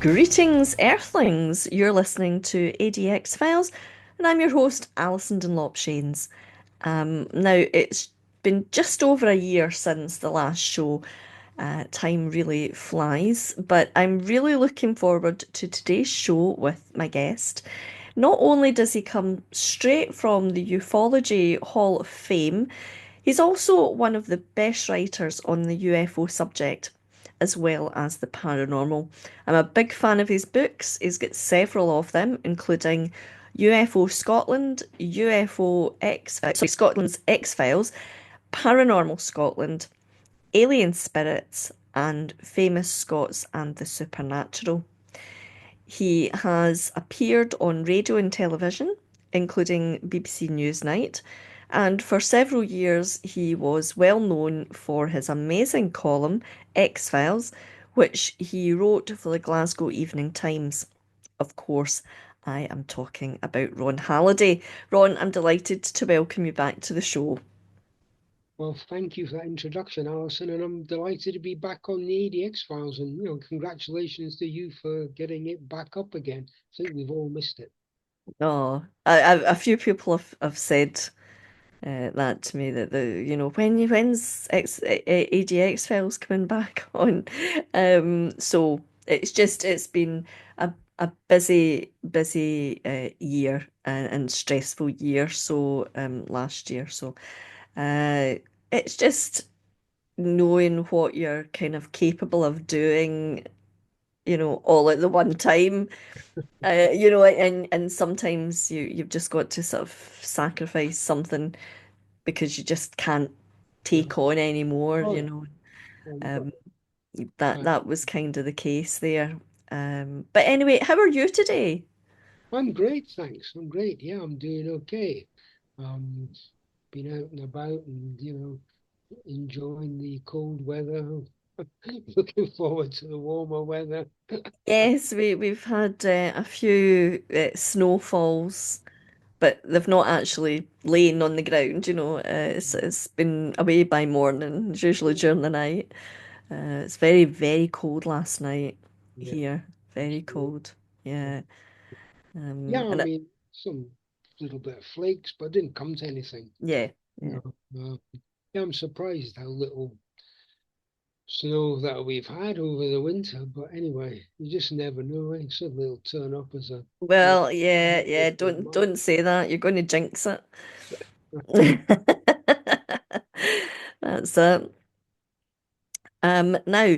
Greetings, Earthlings! You're listening to ADX-Files, and I'm your host, Alison Dunlop Shanes. Now, it's been just over a year since the last show. Time really flies, but I'm really looking forward to today's show with my guest. Not only does he come straight from the Ufology Hall of Fame, he's also one of the best writers on the UFO subject, as well as the paranormal. I'm a big fan of his books. He's got several of them, including UFO Scotland, Scotland's X-Files, Paranormal Scotland, Alien Spirits, and Famous Scots and the Supernatural. He has appeared on radio and television, including BBC Newsnight, and for several years he was well known for his amazing column, X-Files, which he wrote for the Glasgow Evening Times. Of course, I am talking about Ron Halliday. Ron, I'm delighted to welcome you back to the show. Well, thank you for that introduction, Alison, and I'm delighted to be back on the ADX files. And congratulations to you for getting it back up again. I think we've all missed it. Oh, a few people have said that to me that when's ADX files coming back on. So it's been a busy year and stressful year. So last year. So uh, it's just knowing what you're kind of capable of doing, all at the one time. And sometimes you've just got to sort of sacrifice something because you just can't Yeah. take on anymore, Oh, yeah. Well, you've got, Um, that uh, that was kind of the case there. But anyway, how are you today? I'm great, thanks. I'm great. Yeah, I'm doing okay. Um, been out and about and, enjoying the cold weather. Looking forward to the warmer weather. Yes, we've had a few snowfalls, but they've not actually lain on the ground, it's been away by morning, it's usually during the night. It's very, very cold last night Yeah, here. Very absolutely. cold. Yeah. Yeah, I And mean, some little bit of flakes, but it didn't come to anything. yeah, You yeah. yeah, I'm surprised how little snow that we've had over the winter. But anyway, you just never know. Suddenly it'll turn up as a little Well, yeah, yeah. bit Don't mild. don't say that. You're going to jinx it. That's it. Now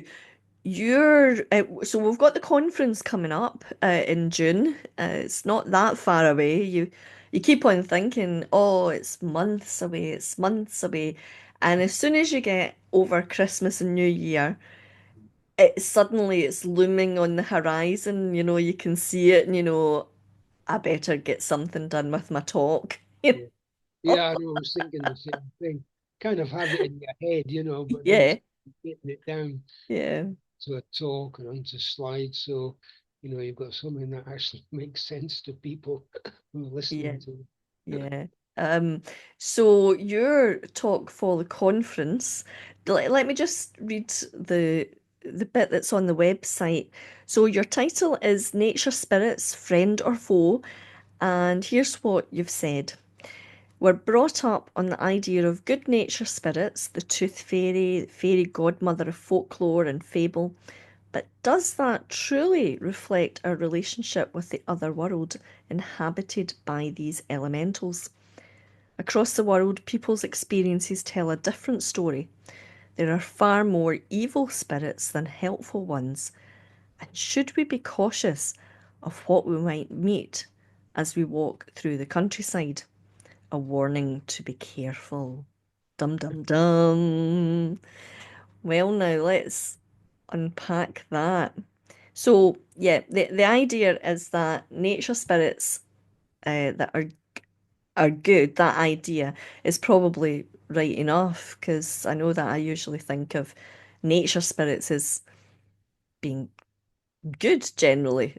so we've got the conference coming up in June. It's not that far away. You keep on thinking, oh, it's months away, it's months away, and as soon as you get over Christmas and New Year, it's looming on the horizon. You can see it, and I better get something done with my talk. Yeah, yeah, I know. I was thinking the same thing. Kind of have it in your head, but then Yeah, getting it down yeah, to a talk and onto slides. So, you've got something that actually makes sense to people who are yeah. listening to it. Yeah. Um, so your talk for the conference, let me just read the bit that's on the website. So your title is Nature Spirits, Friend or Foe, and here's what you've said. We're brought up on the idea of good nature spirits, the tooth fairy, fairy godmother of folklore and fable. But does that truly reflect our relationship with the other world inhabited by these elementals? Across the world, people's experiences tell a different story. There are far more evil spirits than helpful ones. And should we be cautious of what we might meet as we walk through the countryside? A warning to be careful. Dum dum dum. Well, now let's unpack that. So, yeah, the idea is that nature spirits that are good, that idea is probably right enough because I know that I usually think of nature spirits as being good generally.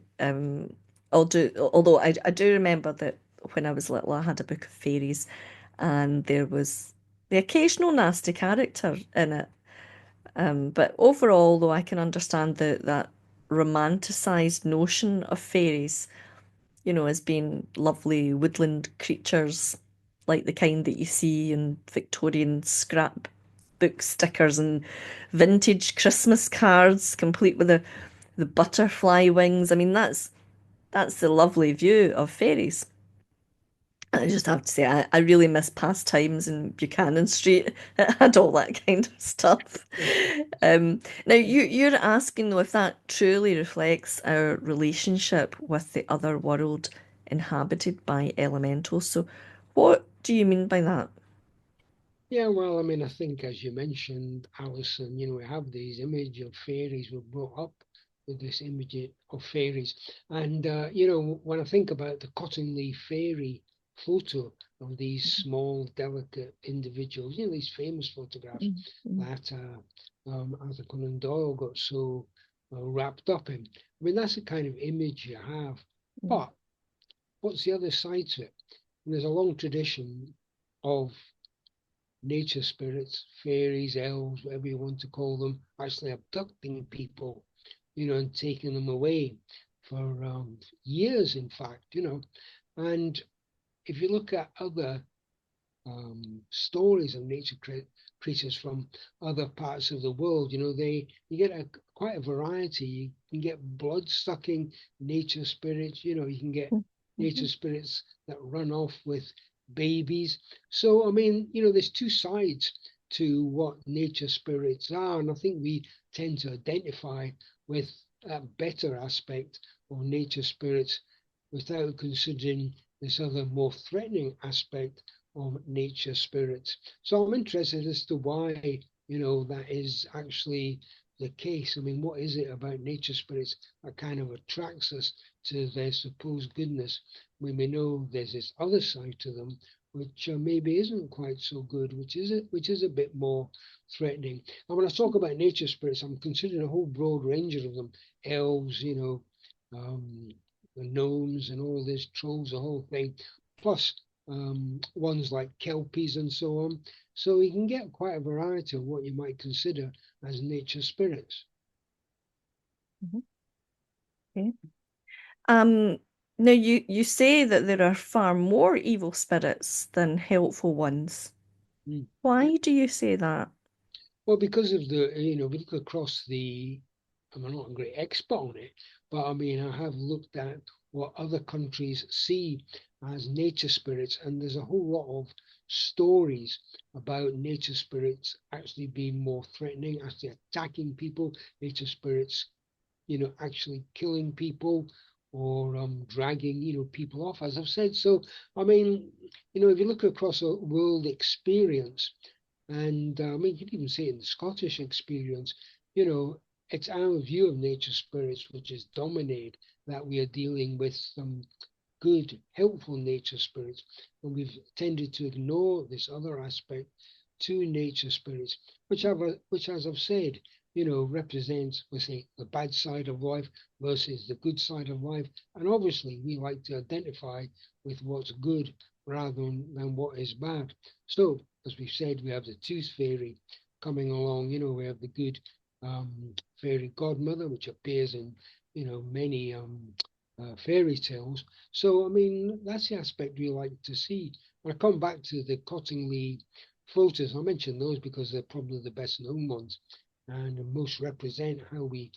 Although I do remember that when I was little, I had a book of fairies, and there was the occasional nasty character in it. But overall, though, I can understand that romanticized notion of fairies, as being lovely woodland creatures like the kind that you see in Victorian scrapbook stickers and vintage Christmas cards, complete with the butterfly wings. I mean, that's the lovely view of fairies. I just have to say, I really miss Pastimes in Buchanan Street. It had all that kind of stuff. Now, you're asking though if that truly reflects our relationship with the other world inhabited by elementals. So, what do you mean by that? Yeah, well, I mean, I think as you mentioned, Alison, we have these image of fairies. We're brought up with this image of fairies. And, when I think about the Cottingley fairy photo of these small, delicate individuals, these famous photographs Mm, that Arthur Conan Doyle got so wrapped up in. I mean, that's the kind of image you have. mm, But what's the other side to it? And there's a long tradition of nature spirits, fairies, elves, whatever you want to call them, actually abducting people, and taking them away for years, in fact, And if you look at other stories of nature creatures from other parts of the world, you get quite a variety. You can get blood-sucking nature spirits. You can get mm, nature mhm, spirits that run off with babies. So I mean, there's two sides to what nature spirits are, and I think we tend to identify with that better aspect of nature spirits without considering this other more threatening aspect of nature spirits. So I'm interested as to why, that is actually the case. I mean, what is it about nature spirits that kind of attracts us to their supposed goodness when we know there's this other side to them, which maybe isn't quite so good, which is a bit more threatening. And when I talk about nature spirits, I'm considering a whole broad range of them: elves, the gnomes and all this, trolls, the whole thing, plus ones like kelpies and so on. So you can get quite a variety of what you might consider as nature spirits. mhm. Okay. Um, Now you say that there are far more evil spirits than helpful ones. Mm. Why do you say that? Well, because of we look across I'm not a great expert on it, but I mean, I have looked at what other countries see as nature spirits, and there's a whole lot of stories about nature spirits actually being more threatening, actually attacking people, nature spirits actually killing people or dragging, people off, as I've said. So, I mean, if you look across a world experience, and I mean, you can even say in the Scottish experience, you know, it's our view of nature spirits which is dominated that we are dealing with some good, helpful nature spirits. And we've tended to ignore this other aspect to nature spirits, which as I've said, represents, we say, the bad side of life versus the good side of life. And obviously, we like to identify with what's good rather than what is bad. So, as we've said, we have the tooth fairy coming along. We have the good fairy godmother, which appears in, many fairy tales. So, I mean, that's the aspect we like to see. When I come back to the Cottingley photos, I mentioned those because they're probably the best known ones and most represent how we,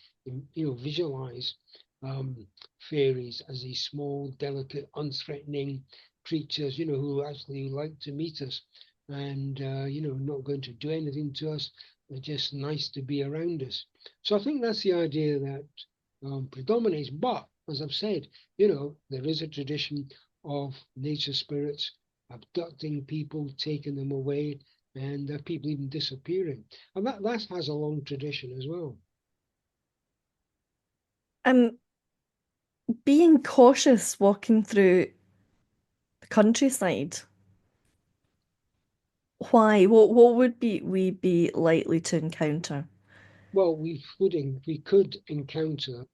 visualize um, fairies as these small, delicate, unthreatening creatures, who actually like to meet us and, not going to do anything to us. They're just nice to be around us. So I think that's the idea that predominates. But as I've said, there is a tradition of nature spirits abducting people, taking them away, and people even disappearing. And that has a long tradition as well. Um, Being cautious walking through the countryside. Why? What would be we be likely to encounter? Well, we could encounter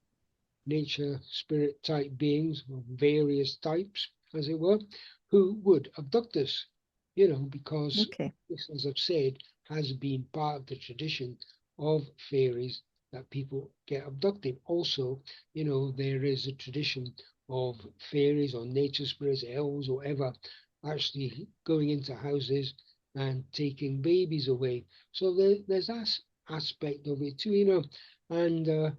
nature spirit type beings of various types, as it were, who would abduct us, because Okay. this, as I've said, has been part of the tradition of fairies that people get abducted. Also, there is a tradition of fairies or nature spirits, elves, or whatever, actually going into houses and taking babies away. So there's that aspect of it too, and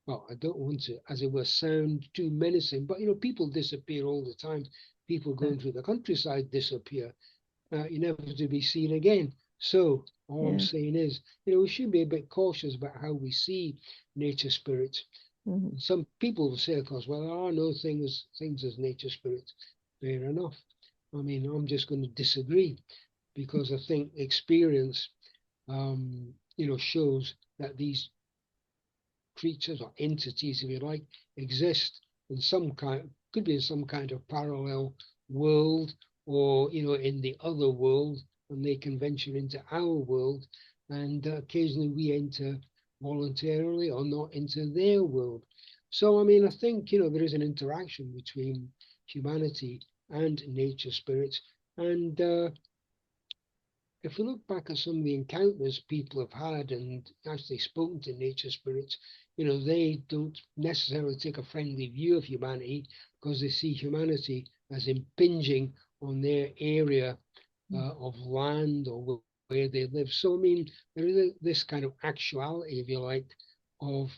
well, I don't want to, as it were, sound too menacing, but people disappear all the time. People Yeah. going through the countryside disappear, never to be seen again. So all I'm Yeah. saying is, we should be a bit cautious about how we see nature spirits. Mhm. Some people will say, of course, well, there are no things as nature spirits. Fair enough. I mean, I'm just going to disagree because I think experience, shows that these creatures or entities, if you like, exist in some kind, could be in some kind of parallel world, or in the other world, and they can venture into our world, and occasionally we enter voluntarily or not into their world. So I mean, I think there is an interaction between humanity and nature spirits, and if we look back at some of the encounters people have had and actually spoken to nature spirits, they don't necessarily take a friendly view of humanity because they see humanity as impinging on their area of land or where they live. So, I mean, there is this kind of actuality, if you like, of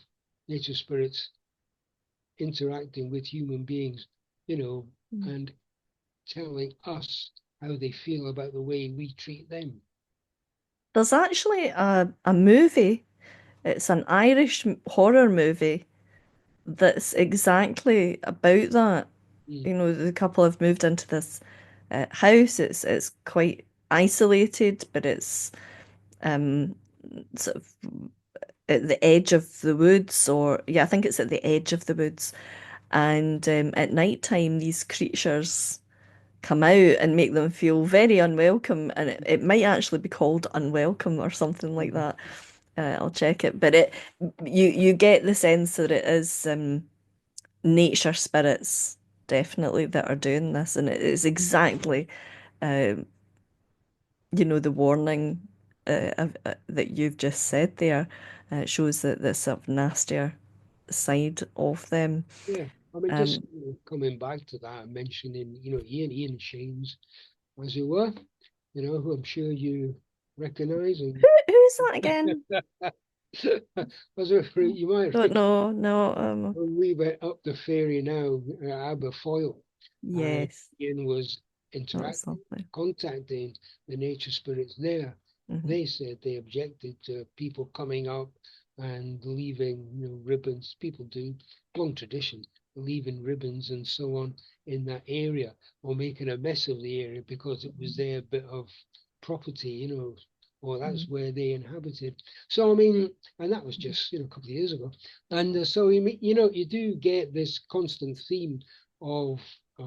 nature spirits interacting with human beings, you know, Mhm. and telling us how they feel about the way we treat them. There's actually a movie. It's an Irish horror movie that's exactly about that. Mm, You know, the couple have moved into this house. It's quite isolated, but it's um sort of at the edge of the woods, or yeah, I think it's at the edge of the woods. And at night time, these creatures come out and make them feel very unwelcome, and it might actually be called Unwelcome or something like mm, that. I'll check it, but you get the sense that it is nature spirits definitely that are doing this, and it is exactly um, the warning that you've just said there. It shows that the sort of nastier side of them. yeah, I mean, just Um, coming back to that, mentioning, Ian Shames, as it were, who I'm sure you recognize. And who's that again? as a, you might Don't recognize know. No. when we went up the ferry now, Aberfoyle, and Yes, Ian was that was interacting, lovely. contacting the nature spirits there. Hmm. They said they objected to people coming up and leaving, ribbons. People do, long tradition, leaving ribbons and so on in that area, or making a mess of the area because it was their bit of property, or that's where they inhabited. So I mean, and that was just a couple of years ago. And so you do get this constant theme of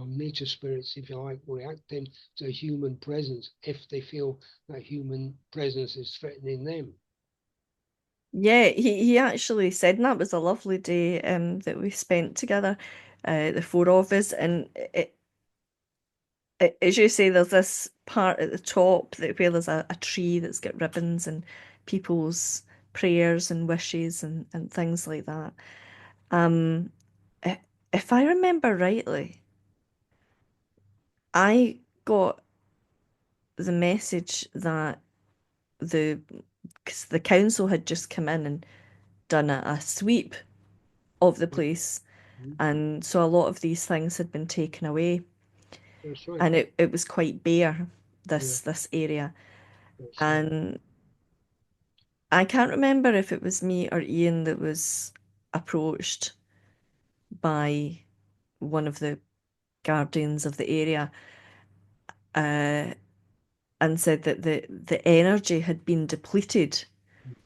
nature spirits, if you like, reacting to a human presence if they feel that human presence is threatening them. Yeah, he actually said, and that was a lovely day that we spent together, the four of us. And as you say, there's this part at the top that where there's a tree that's got ribbons and people's prayers and wishes and things like that. Um, if I remember rightly, I got the message that the 'cause the council had just come in and done a sweep of the Yeah. place, Mhm. and so a lot of these things had been taken away, That's right. and it was quite bare, Yeah, this area. that's right. And I can't remember if it was me or Ian that was approached by one of the guardians of the area, uh, and said that the energy had been depleted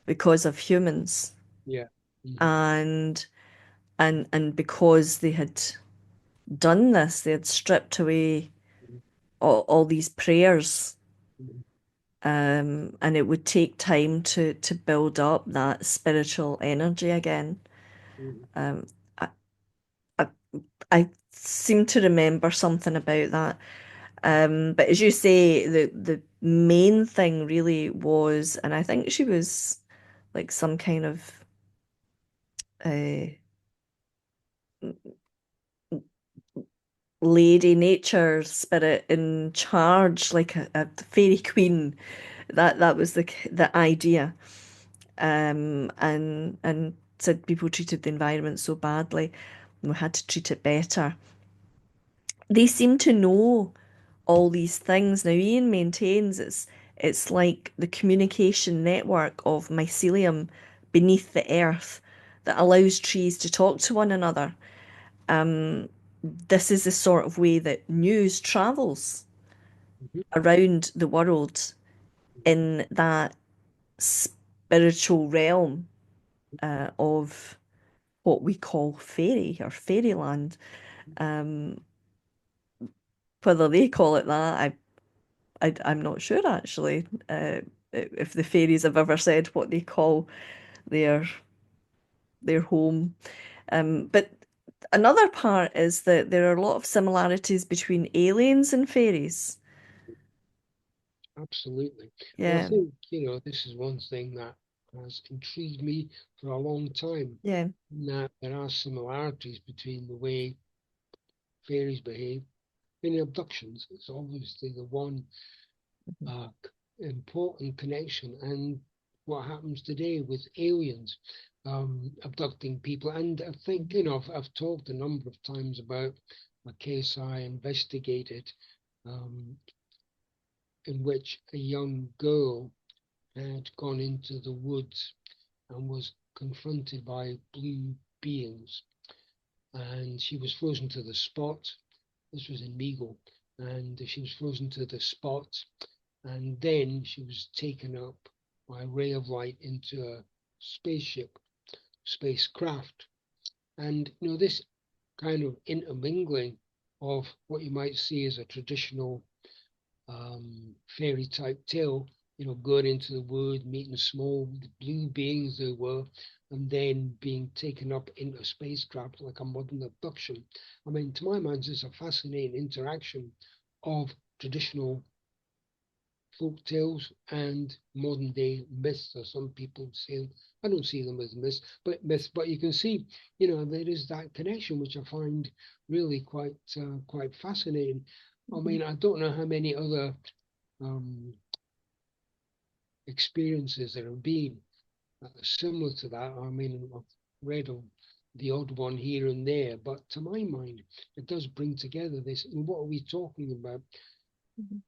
because of humans, Yeah. Hmm. and and because they had done this, they had stripped away all these prayers, Hmm. and it would take time to build up that spiritual energy again. Hmm. Um, I, I, I seem to remember something about that. But as you say, the main thing really was, and I think she was like some kind of uh, lady nature spirit in charge, like a fairy queen. That was the idea. And said people treated the environment so badly, and we had to treat it better. They seem to know all these things. Now, Ian maintains it's like the communication network of mycelium beneath the earth that allows trees to talk to one another. This is the sort of way that news travels Mhm. around the world in that spiritual realm of what we call fairy or fairyland. Um, Whether they call it that, I'm not sure actually. If the fairies have ever said what they call their their home. But another part is that there are a lot of similarities between aliens and fairies. Absolutely. And I Yeah, think, this is one thing that has intrigued me for a long time, yeah. in that there are similarities between the way fairies behave. In abductions, it's obviously the one Mhm, uh, important connection, and what happens today with aliens abducting people. And I think, mhm, I've talked a number of times about a case I investigated, um, in which a young girl had gone into the woods and was confronted by blue beings, and she was frozen to the spot. This was in Meagle, and she was frozen to the spot, and then she was taken up by a ray of light into a spaceship, spacecraft. And this kind of intermingling of what you might see as a traditional fairy type tale, going into the wood, meeting small blue beings they were, and then being taken up into a spacecraft like a modern abduction. I mean, to my mind, it's a fascinating interaction of traditional folk tales and modern day myths, or some people say. I don't see them as myths, but you can see, there is that connection, which I find really quite fascinating. I mhm, mean, I don't know how many other um, experiences there have been similar to that. I mean, I've read of the odd one here and there, but to my mind, it does bring together this. And what are we talking about? mhm,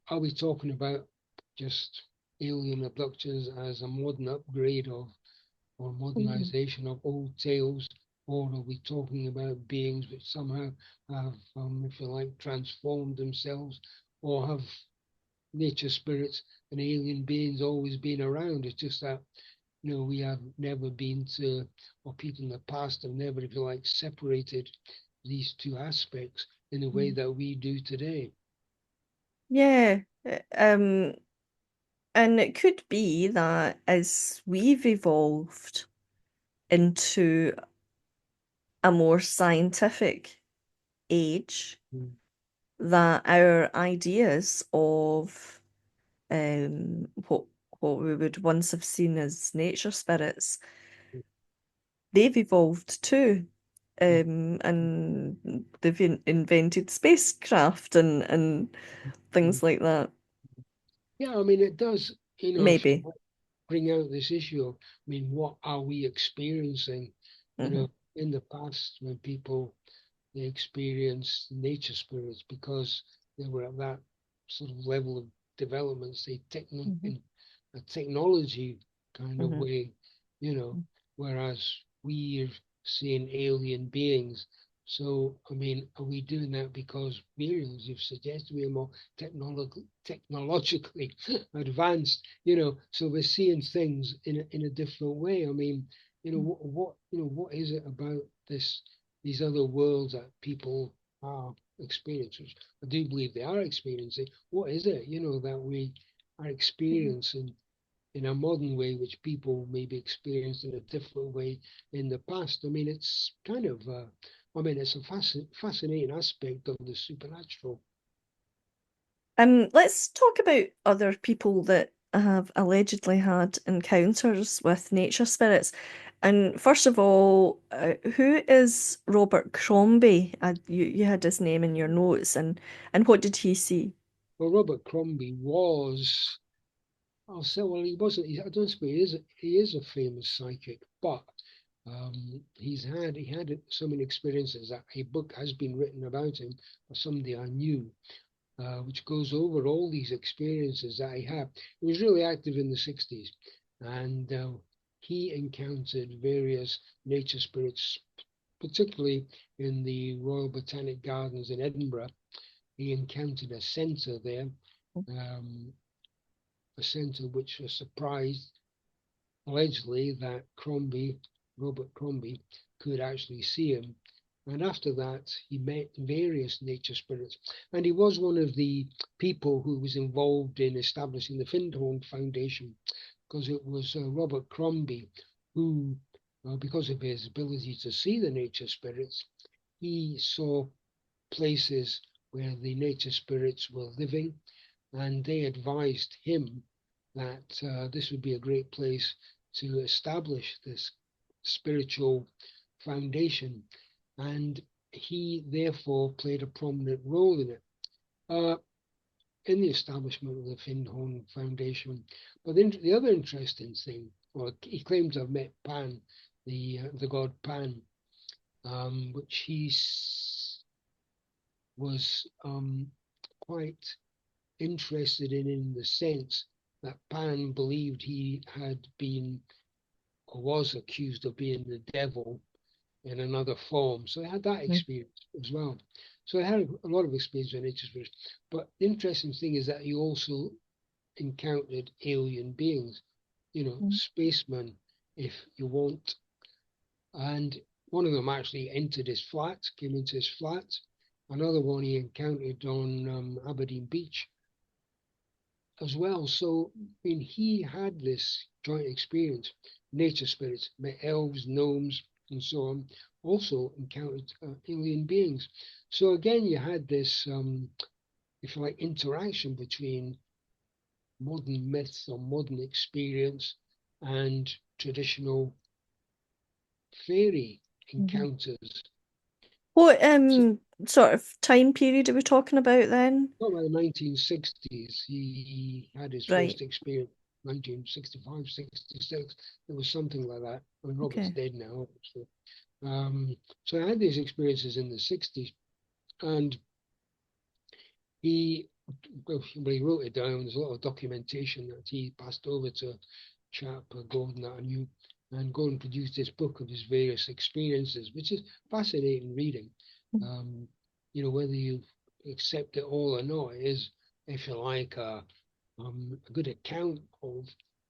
Are we talking about just alien abductions as a modern upgrade of or mhm, modernization of old tales? Or are we talking about beings which somehow have, if you like, transformed themselves, or have nature spirits and alien beings always been around? It's just that, we have never been to, or people in the past have never, if you like, separated these two aspects in the way mhm. that we do today. Yeah. And it could be that as we've evolved into a more scientific age, Mm. that our ideas of what we would once have seen as nature spirits, they've evolved too. And they've invented spacecraft and Mm. things like that. Yeah, I mean, it does, if Maybe. you bring out this issue of, I mean, what are we experiencing, Hmm. in the past when people they experienced nature spirits because they were at that sort of level of development, say, Hmm. in a technology kind of Hmm. way, you know, whereas we're seeing alien beings. So, I mean, are we doing that because we're, as you've suggested, we're more technologically advanced, so we're seeing things in a different way? I mean, what is it about these other worlds that people are experiencing? I do believe they are experiencing. What is it, that we are experiencing in a modern way, which people maybe experienced in a different way in the past? I mean, it's kind of, it's a fascinating aspect of the supernatural. Let's talk about other people that have allegedly had encounters with nature spirits. And first of all, who is Robert Crombie? You had his name in your notes, and what did he see? Well, Robert Crombie was, I'll say, well, he wasn't, I don't suppose he is a famous psychic, but he had so many experiences that a book has been written about him by somebody I knew, which goes over all these experiences that he had. He was really active in the 60s, and he encountered various nature spirits, particularly in the Royal Botanic Gardens in Edinburgh. He encountered a centre there, um, a centre which was surprised, allegedly, that Robert Crombie, could actually see him. And after that, he met various nature spirits. And he was one of the people who was involved in establishing the Findhorn Foundation, because it was Robert Crombie who, because of his ability to see the nature spirits, he saw places where the nature spirits were living, and they advised him that this would be a great place to establish this spiritual foundation, and he therefore played a prominent role in it. In the establishment of the Findhorn Foundation. But the other interesting thing, well, he claimed to have met Pan, the god Pan, which was quite interested in the sense that Pan believed he had been or was accused of being the devil in another form. So I had that Mhm. experience as well. So I had a lot of experience with nature spirits. But the interesting thing is that he also encountered alien beings, spacemen, if you want. And one of them actually entered his flat, came into his flat. Another one he encountered on Aberdeen Beach as well. So, I mean, he had this joint experience. Nature spirits, met elves, gnomes, and so on. Also encountered alien beings. So again, you had this, if you like, interaction between modern myths or modern experience and traditional fairy Mhm. encounters. What So, sort of time period are we talking about then? not like the 1960s, he had his Right. first experience, 1965, 66. It was something like that. I mean, Robert's Okay. dead now, obviously. So I had these experiences in the 60s, and he, well, he wrote it down. There's a lot of documentation that he passed over to chap Gordon that I knew, and Gordon produced this book of his various experiences, which is fascinating reading. Um, whether you accept it all or not is, if you like, a good account of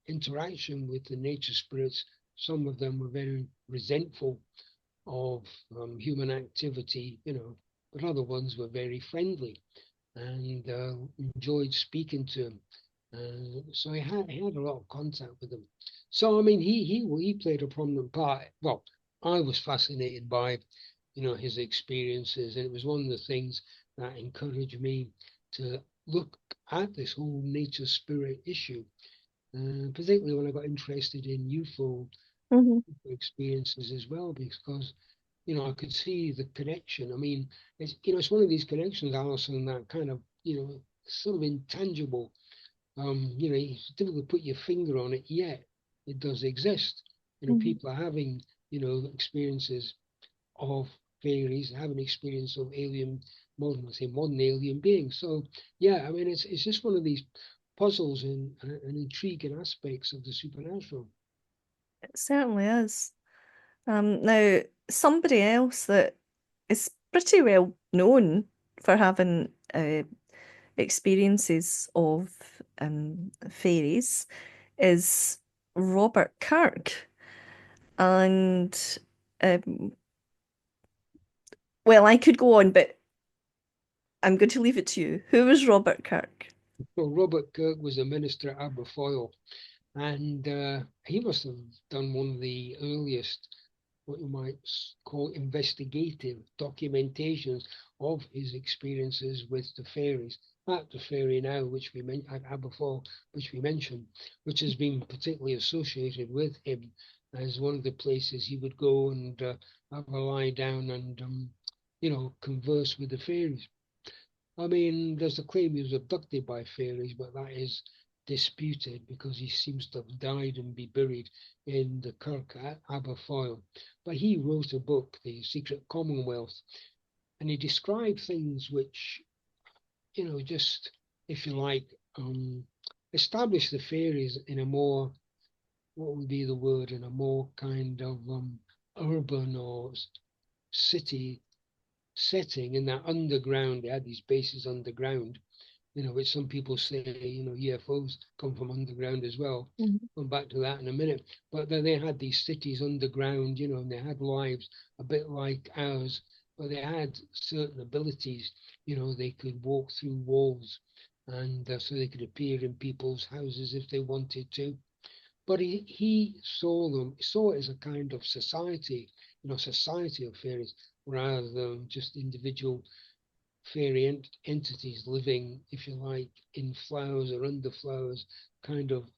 interaction with the nature spirits. Some of them were very resentful of human activity, but other ones were very friendly and enjoyed speaking to him. So he had a lot of contact with them. So I mean, he played a prominent part. Well, I was fascinated by, his experiences, and it was one of the things that encouraged me to look at this whole nature spirit issue, particularly when I got interested in UFO Hmm. experiences as well, because I could see the connection. I mean, it's one of these connections, Alison, that kind of, sort of intangible. It's difficult to put your finger on it, yet it does exist. Hmm. People are having, experiences of fairies, having experience of I say modern alien beings. So yeah, I mean, it's just one of these puzzles and intriguing aspects of the supernatural. It certainly is. Now, somebody else that is pretty well known for having experiences of fairies is Robert Kirk. And um, well, I could go on, but I'm going to leave it to you. Who was Robert Kirk? Well, Robert Kirk was a minister at Aberfoyle, and he must have done one of the earliest, what you might call investigative documentations of his experiences with the fairies. at the ferry now, which we mentioned before, which we mentioned, which has been particularly associated with him as one of the places he would go and have a lie down and converse with the fairies. I mean, there's a claim he was abducted by fairies, but that is disputed because he seems to have died and be buried in the kirk at Aberfoyle. But he wrote a book, The Secret Commonwealth, and he described things which, just, if you like, establish the fairies in a more, what would be the word, in a more kind of urban or city setting in that underground. They had these bases underground, which some people say, UFOs come from underground as well. Mhm. Come back to that in a minute. But then they had these cities underground, and they had lives a bit like ours, but they had certain abilities. They could walk through walls, and so they could appear in people's houses if they wanted to. But he saw it as a kind of society, society of fairies, rather than just individual fairy entities living, if you like, in flowers or under flowers, kind of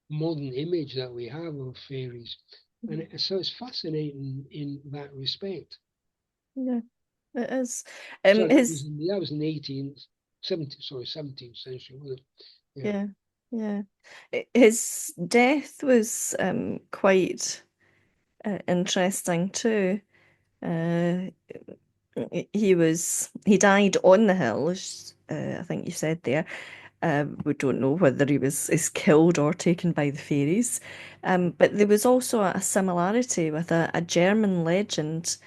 modern image that we have of fairies. And so it's fascinating in that respect. Yeah, it is. So His that was in the 18th, 17th century, was it? Yeah. yeah, yeah. His death was quite interesting too. Uh, he died on the hills. I think you said there. We don't know whether he was is killed or taken by the fairies. But there was also a similarity with a German legend,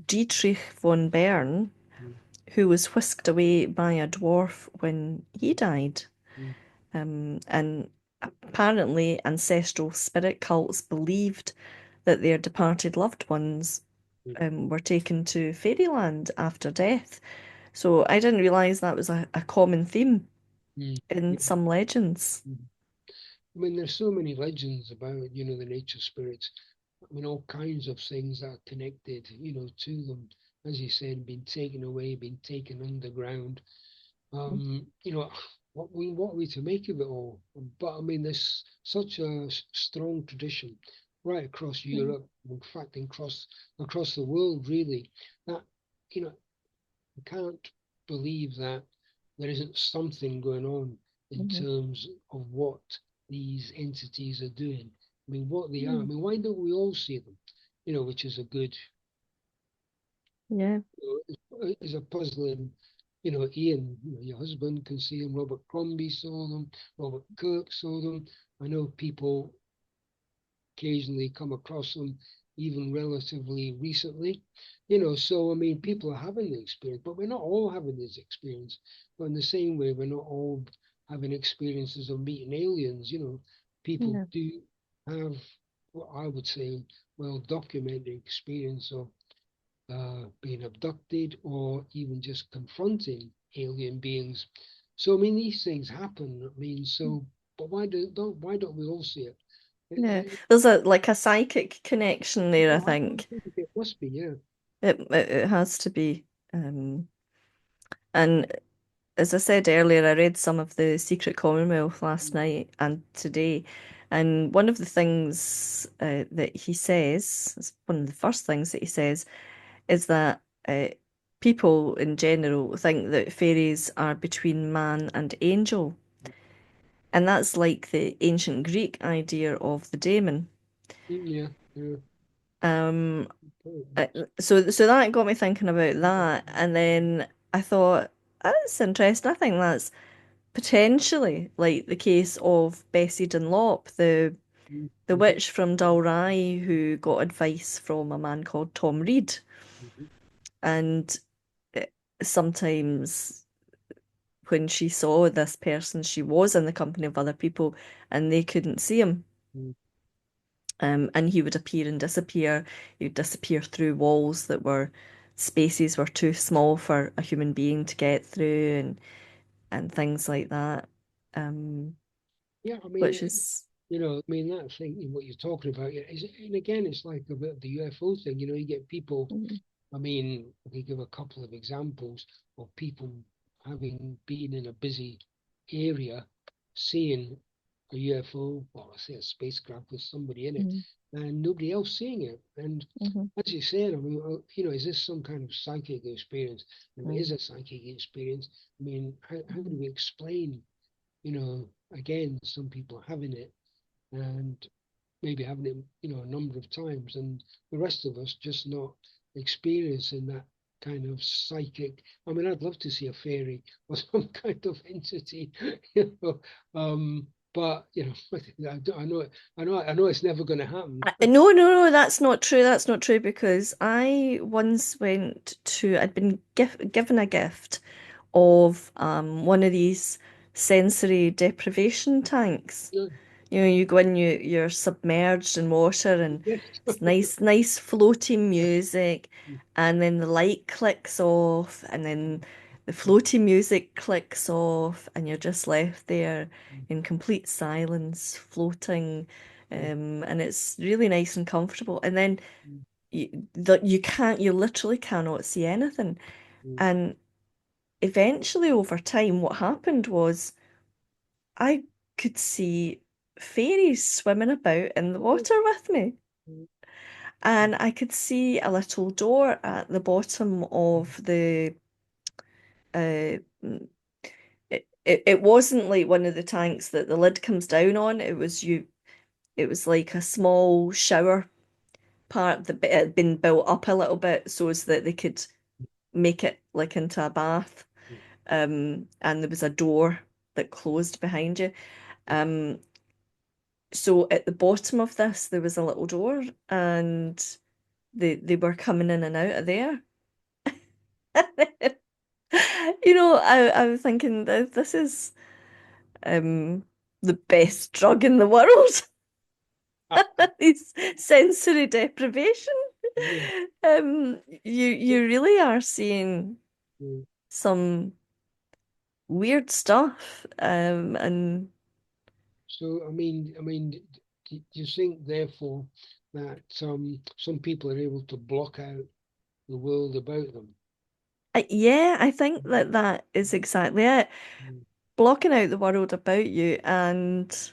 Dietrich von Bern, Mm, who was whisked away by a dwarf when he died. mm, And apparently, ancestral spirit cults believed that their departed loved ones mm, were taken to fairyland after death. So I didn't realize that was a common theme mm, in yeah. some legends. Mm. I mean, there's so many legends about, the nature spirits. I mean, all kinds of things that are connected, to them. As you said, being taken away, being taken underground. What are we to make of it all? But I mean, there's such a strong tradition right across Europe, in fact, across the world, really, that you know I can't believe that there isn't something going on in Mhm. terms of what these entities are doing. I mean, what they are. I Mm. mean, why don't we all see them? Which is a good, Yeah. is a puzzling. Ian, your husband can see them. Robert Crombie saw them. Robert Kirk saw them. I know people occasionally come across them even relatively recently. So I mean, people are having the experience, but we're not all having this experience. But in the same way, we're not all having experiences of meeting aliens. People Yeah. do have what I would say well documented experience of being abducted or even just confronting alien beings. So I mean, these things happen. I mean, so but why don't we all see it? Yeah. It, There's a psychic connection there, I Oh, I think. think it must be, yeah. It has to be. And as I said earlier, I read some of the Secret Commonwealth last Mm, night and today, and one of the things that he says, it's one of the first things that he says, is that people in general think that fairies are between man and angel, and that's like the ancient Greek idea of the daemon. yeah, yeah. Um, Important. uh, so that got me thinking about that, and then I thought that's interesting. I think that's potentially like the case of Bessie Dunlop, Mm, the mhm, witch from Dalry who got advice from a man called Tom Reed, mhm, and uh, sometimes when she saw this person, she was in the company of other people and they couldn't see him. mm, And he would appear and disappear. He would disappear through walls that were spaces were too small for a human being to get through and things like that. Um, yeah, I mean, which is I mean that thing, what you're talking about, yeah, and again, it's like a bit of the UFO thing. You get people. mm, I mean, I could give a couple of examples of people. having been in a busy area, seeing a UFO, or I say a spacecraft with somebody in it, Mm, and nobody else seeing it. And mm-hmm, as you said, I mean, is this some kind of psychic experience? If it is mm, a psychic experience, I mean, how do mm. we explain, again, some people having it and maybe having it, a number of times, and the rest of us just not experiencing that kind of psychic. I mean, I'd love to see a fairy or some kind of entity, you know. But I know, I know it's never going to happen. No, no, no, that's not true. That's not true because I once I'd been given a gift of one of these sensory deprivation tanks. Yeah, You know, you go in, you're submerged in water and yes. it's nice floating music, and then the light clicks off, and then the floating music clicks off, and you're just left there in complete silence, floating, and it's really nice and comfortable. And then you literally cannot see anything. And eventually, over time, what happened was I could see fairies swimming about in the water with me. And I could see a little door at the bottom of the it wasn't like one of the tanks that the lid comes down on. It was like a small shower part that had been built up a little bit so as that they could make it like into a bath. And there was a door that closed behind you. Um, so at the bottom of this there was a little door and they were coming in and out of there. You know, I was thinking that this is um the best drug in the world. It's sensory deprivation. Yeah, You really are seeing yeah. some weird stuff. And So, do you think, therefore, that some people are able to block out the world about them? yeah, I think that that is exactly it. Mm, Blocking out the world about you, and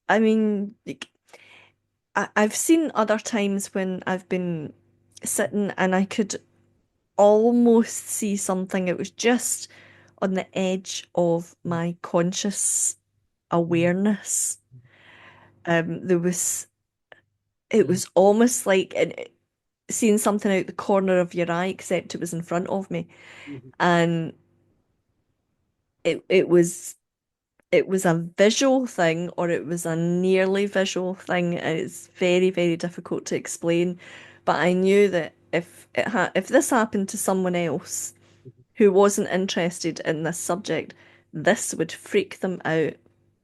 I mean, like, I've seen other times when I've been sitting and I could almost see something. It was just on the edge of mm, my conscious mm, awareness. There was, it mm, was almost like seeing something out the corner of your eye, except it was in front of me. mm, And it was a visual thing or it was a nearly visual thing. It's very difficult to explain. But I knew that if this happened to someone else who wasn't interested in this subject, this would freak them out,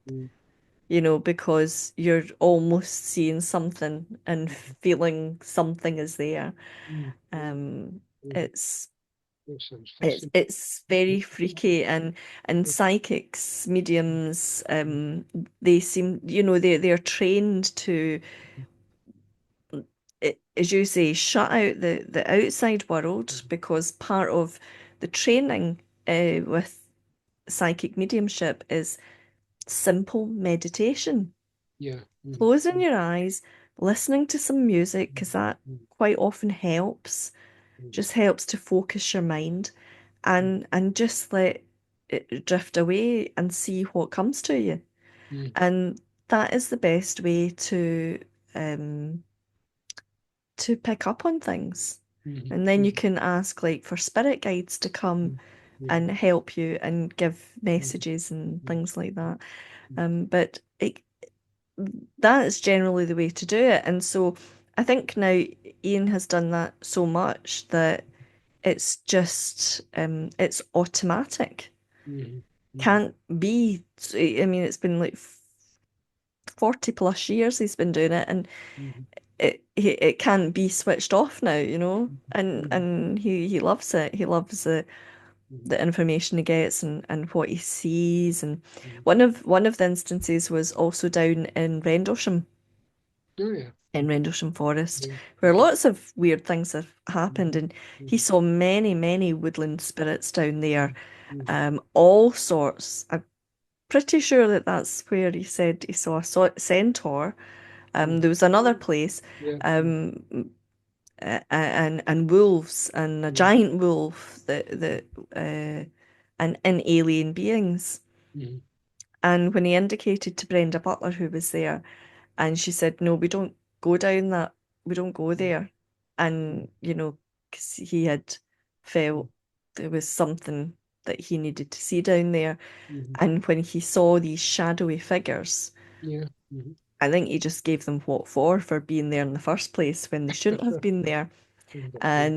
mm, you know, because you're almost seeing something and mm, feeling something is there. mm, mm, Um, mm. it's That sounds fascinating. it's very freaky, and psychics, mediums, they seem, you know, they're trained to, as you say, shut out the outside world because part of the training with psychic mediumship is simple meditation. Yeah. Mm, Closing mm, your eyes, listening to some music, mm, because that mm, quite often helps, mm, just helps to focus your mind mm, and just let it drift away and see what comes to you. mm, And that is the best way um to pick up on things. mm, And then you mm, can ask like for spirit guides to come mm, mm, and help you and give mm, messages and mm, things like that. mm, But that is generally the way to do it. And so I think now Ian has done that so much that it's just it's automatic. mm, mm, Can't be, I mean, it's been like 40 plus years he's been doing it, and mm, it can't be switched off now, you know. And mm, he loves it. He loves mm, the information he gets and what he sees. And mm. one of the instances was also down in Rendlesham. Oh, yeah. in Rendlesham Forest, yeah, where lots of weird things have happened, mhm, and he mhm, saw many, many woodland spirits down there, mhm, all sorts. I'm pretty sure that that's where he said he saw a centaur. mhm. There was another Oh, place, yeah, yeah, um, and wolves and a yeah, giant wolf uh, and alien beings. mhm, And when he indicated to Brenda Butler, who was there, and she said, "No, we don't go down that. We don't go mhm, there." And, because he had mhm, felt there was something that he needed to see down there. mhm, And when he saw these shadowy figures, yeah, mhm. I think he just gave them what for being there in the first place when they shouldn't have been there. Yeah,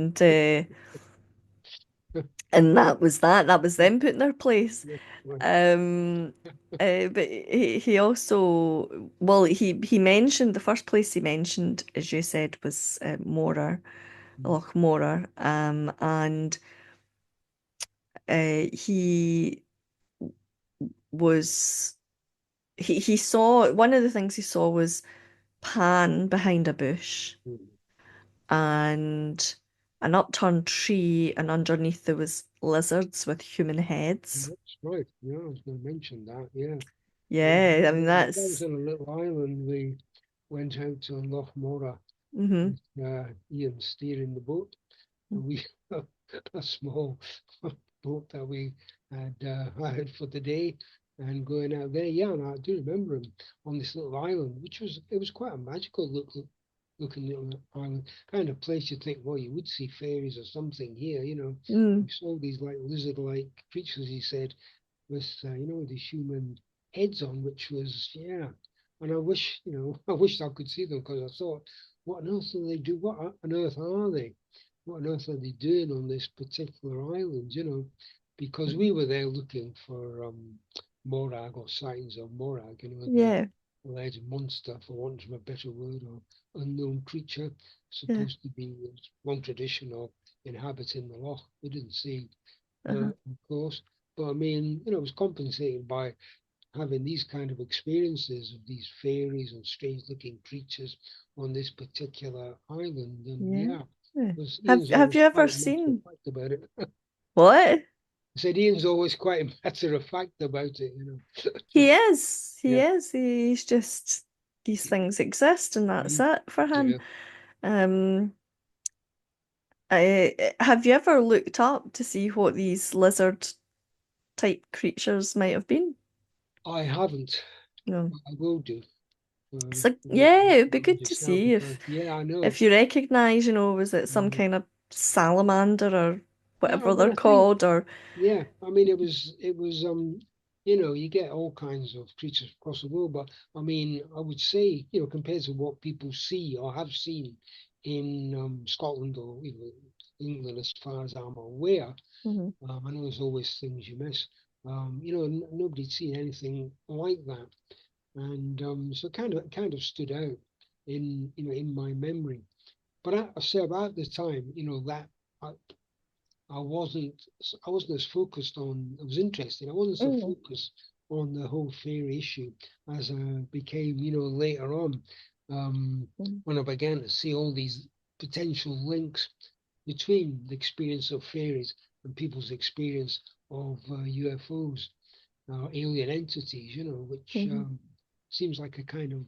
And that was that. That was them put in their place. yeah, right. Um, but he also, well, he mentioned the first place he mentioned, as you said, was Morar, Mhm, Loch Morar, and he was he saw one of the things he saw was Pan behind a bush mhm. and an upturned tree, and underneath there was lizards with human heads. That's right. Yeah, I was going to mention that. Yeah, yeah. Yeah, I mean That was that's on a little island. We went out to Loch Morar hmm with Ian steering the boat, and we a small boat that we had hired for the day and going out there. Yeah, and I do remember him on this little island, which was it was quite a magical looking little island, kind of place you think, well, you would see fairies or something here, you know. mm, We saw these like lizard-like creatures, he said, with with these human heads on, which was yeah. And I wish I wish I could see them because I thought, what on earth do they do? What on earth are they? What on earth are they doing on this particular island? Because we were there looking for morag or sightings of morag, the yeah, alleged monster, for want of a better word, or unknown creature yeah, supposed to be one tradition of inhabiting the loch. We didn't see uh-huh, of course. But I mean, it was compensated by having these kind of experiences of these fairies and strange looking creatures on this particular island. And yeah. yeah, Yeah. because Have Ian's Have always you ever quite matter of seen fact about it. I what? said Ian's always quite matter of fact about it, He is. He Yeah. is. He's just these things exist, and that's Mhm. it for him. Yeah. Um, have you ever looked up to see what these lizard type creatures might have been? I haven't. No. I will do. So When yeah, it'd be you good to just now see because if yeah, I know. if you recognize, was it some Mm. kind of salamander or Yeah, I whatever mean they're I think called, or yeah, I mean it was you get all kinds of creatures across the world, but I mean I would say, compared to what people see or have seen in Scotland or England as far as I'm aware, Mhm, I know there's always things you miss. Nobody's seen anything like that. And so kind of stood out in my memory. But I say about the time, that I, I wasn't as focused on. It was interesting. I wasn't so mm, focused on the whole fairy issue as I became, later on, mm, when I began to see all these potential links between the experience of fairies and people's experience of UFOs, alien entities. Which mhm, seems like a kind of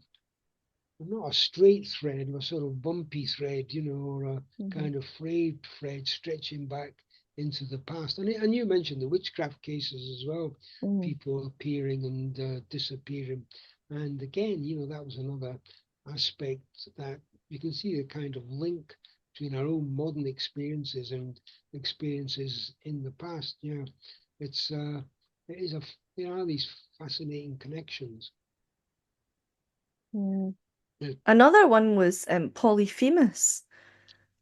not a straight thread, but a sort of bumpy thread, or a mhm, kind of frayed thread stretching back into the past. And you mentioned the witchcraft cases as well, mhm, people appearing and disappearing. And again, that was another aspect that you can see a kind of link between our own modern experiences and experiences in the past. Yeah, it's it is there are these fascinating connections. yeah. Yeah. Another one was Polyphemus.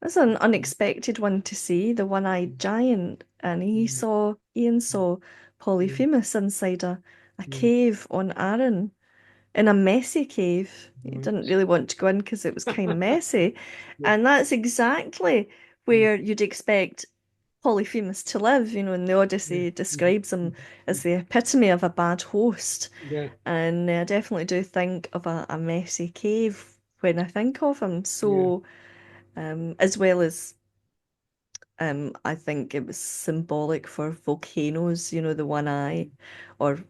That's an unexpected one to see, the one-eyed giant. And Ian saw Yeah. Polyphemus inside a Yeah. cave on Arran, in a messy cave. He Right. didn't really want to go in because it was kind of messy. Yeah. And that's exactly Mm, where you'd expect Polyphemus to live. In the yeah. Odyssey Mhm, describes him mhm, as mhm. the epitome of a bad host. Yeah. And I definitely do think of a messy cave when I think of him. Yeah. So, as well as I think it was symbolic for volcanoes, the one eye, or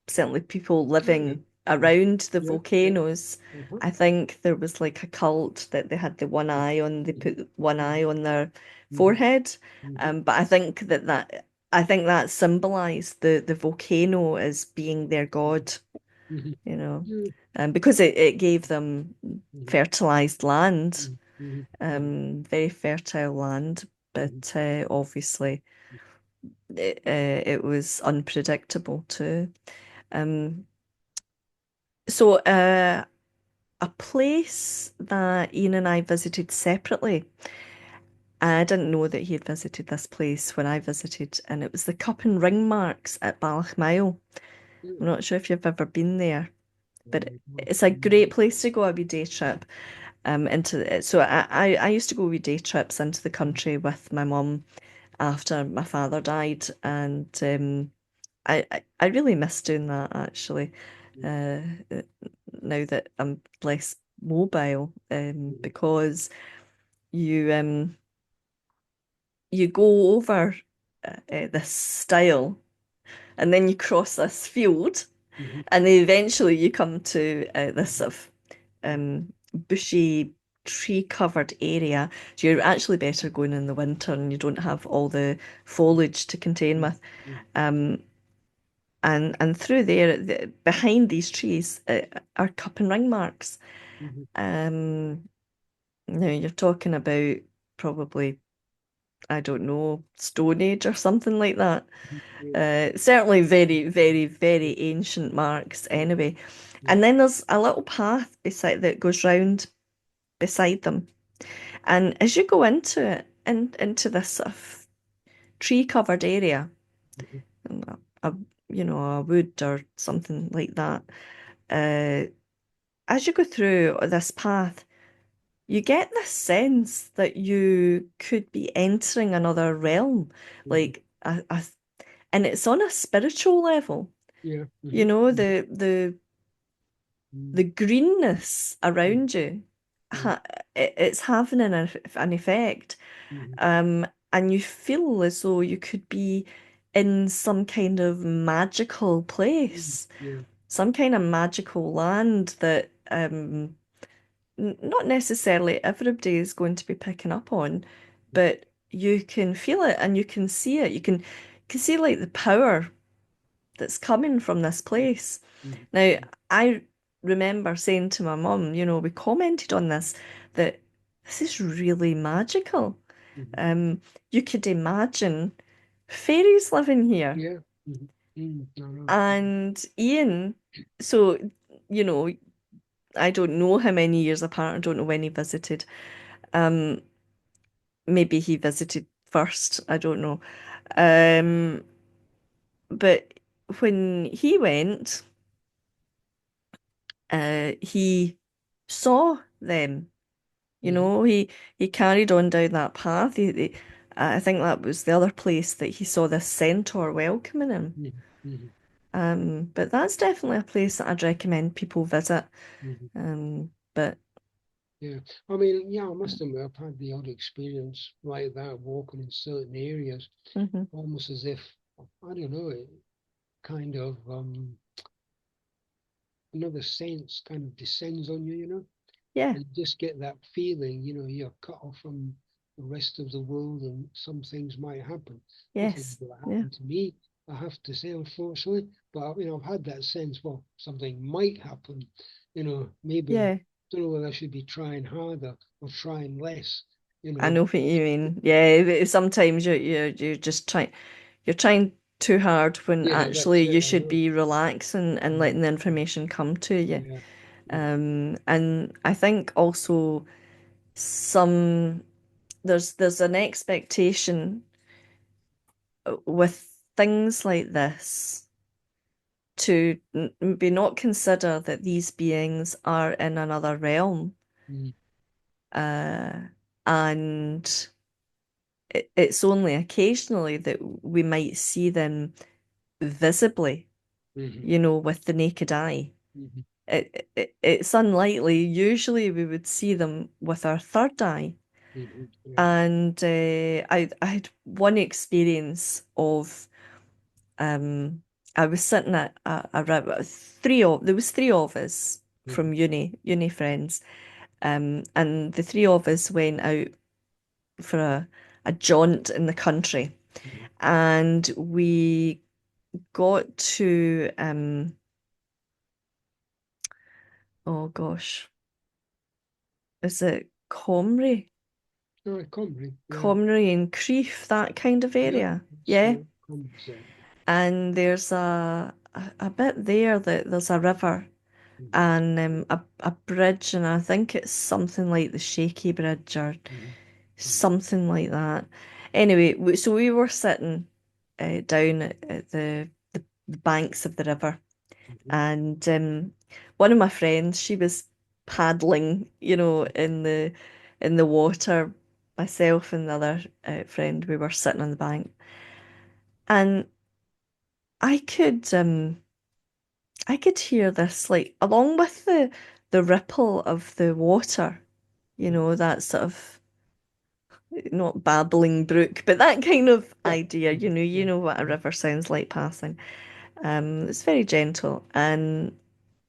certainly people Yeah. living Mm. around the Yeah. Yeah. volcanoes. Uh-huh. I think there was like a cult that they had the one eye on, they Mhm. put one eye Mhm. on their Mhm. forehead. Mhm. But I think that symbolized the volcano as being their Mhm. god, Mhm. you know, Yeah. because it gave them Mhm. fertilized land, Mhm. Mhm. very fertile land, Mhm. but obviously it was unpredictable too. Um, so a place that Ian and I visited separately. I didn't know that he had visited this place when I visited, and it was the Cup and Ring Marks at Ballochmyle. I'm Mhm. not sure if you've ever been there, but Mhm. it's a great place to go a wee day trip. Into it. So I used to go wee day trips into the country with my mum after my father died, and I really miss doing that actually. Uh, Now that I'm less mobile, Mhm. because you you go over this stile and then you cross this field Mhm. and then eventually you come to this sort of bushy tree covered area. So you're actually better going in the winter and you don't have all the foliage to contend with. Um, and through there, behind these trees, are cup and ring marks. Mhm. Um, Now you're talking about probably, I don't know, Stone Age or something like that. Mhm. Yeah. Certainly very, very, very ancient marks Yeah. anyway. Yeah. And then there's a little path beside that goes round beside them. And as you go into it, into this sort of tree-covered area, Mhm. a a wood or something like that, uh, as you go through this path, you get this sense that you could be entering another realm, Mhm. like and it's on a spiritual level. Yeah. You Mhm. know, Mhm. the greenness Mhm. around you, Yeah. it's having an effect. Mhm. And you feel as though you could be in some kind of magical Mhm. place, Yeah. some kind of magical land that not necessarily everybody is going to be picking up on, but you can feel it and you can see it. You can see like the power that's coming from this place. Mhm. Now, I remember saying to my mum, we commented on this, that this is really magical. Mhm. Um, you could imagine fairies living here. Yeah. Mhm. Mhm. No, no. And Ian, so, you know, I don't know how many years apart, I don't know when he visited. Um, Maybe he visited first, I don't know. But when he went, he saw them. Mhm. He carried on down that path. I think that was the other place that he saw this centaur welcoming him. Mhm. Mhm. But that's definitely a place that I'd recommend people visit. Mhm. But Yeah. I mean, yeah, I must admit, I've had the odd experience like that, walking in certain areas, mhm. almost as if, I don't know, it kind of another sense kind of descends on you, Yeah, and you just get that feeling, you're cut off from the rest of the world and some things might happen. Nothing yes, will yeah, happen to me, I have to say, unfortunately. But I've had that sense, well, something might happen, maybe yeah. don't know whether I should be trying harder or trying less, you I know. know what you mean. Yeah, sometimes you're just you're trying too hard when Yeah, that's actually it. you I should know. be relaxing and Mm, letting the mm, information come to you. yeah. Mm, And I think also some there's an expectation with things like this to maybe not consider that these beings are in another realm, mm, uh, and it's only occasionally that we might see them visibly, mhm, with the naked eye. mhm. it's unlikely. Usually we would see them with our third eye. Yeah. And I had one experience of um I was sitting at there was three of us Mm-hmm. from uni friends. And the three of us went out for a jaunt in the country. Mm-hmm. And we got to oh gosh, is it Comrie? All right, Cumberland. Yeah. Comrie and Crieff, that kind of Yeah. area. Yeah. So Cumberland. And there's a bit there that there's a river Mm-hmm. and a bridge, and I think it's something like the Shaky Bridge or Mm-hmm. something like that. Anyway, so we were sitting down at the banks of the river, Mm-hmm. and one of my friends, she was paddling, in the water. Myself and the other friend, we were sitting on the bank, and I could I could hear this like along with the ripple of the water, Mm-hmm. that sort of not babbling brook, but that kind of Yeah. idea, Mm-hmm. you Yeah. know what a Mm-hmm. river sounds like passing. It's very gentle, and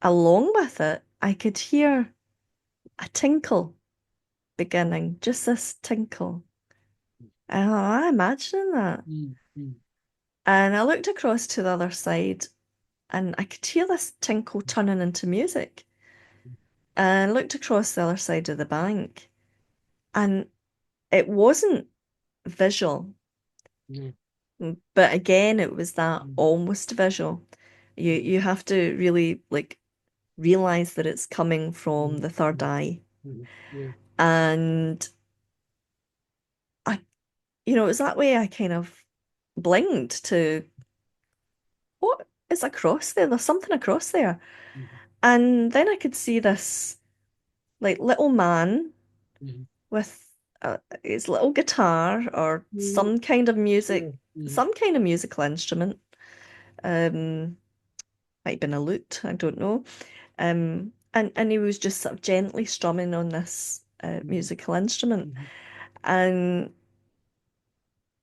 along with it, I could hear a tinkle beginning, just this tinkle. And I'm imagining that. Mm-hmm. And I looked across to the other side, and I could hear this tinkle turning into music. And I looked across the other side of the bank, and it wasn't visual. Yeah. But again, it was that Mm-hmm. almost visual. You have to really like realize that it's coming from Mm-hmm. the third Mm-hmm. eye. Mm-hmm. Yeah. And I, it was that way I kind of blinked to what is across there? There's something across there. Mm-hmm. And then I could see this like little man Mm-hmm. with his little guitar or Mm-hmm. Yeah. Mm-hmm. some kind of musical instrument. Um, might have been a lute, I don't know. And he was just sort of gently strumming on this Mm-hmm. musical instrument. Mm-hmm. And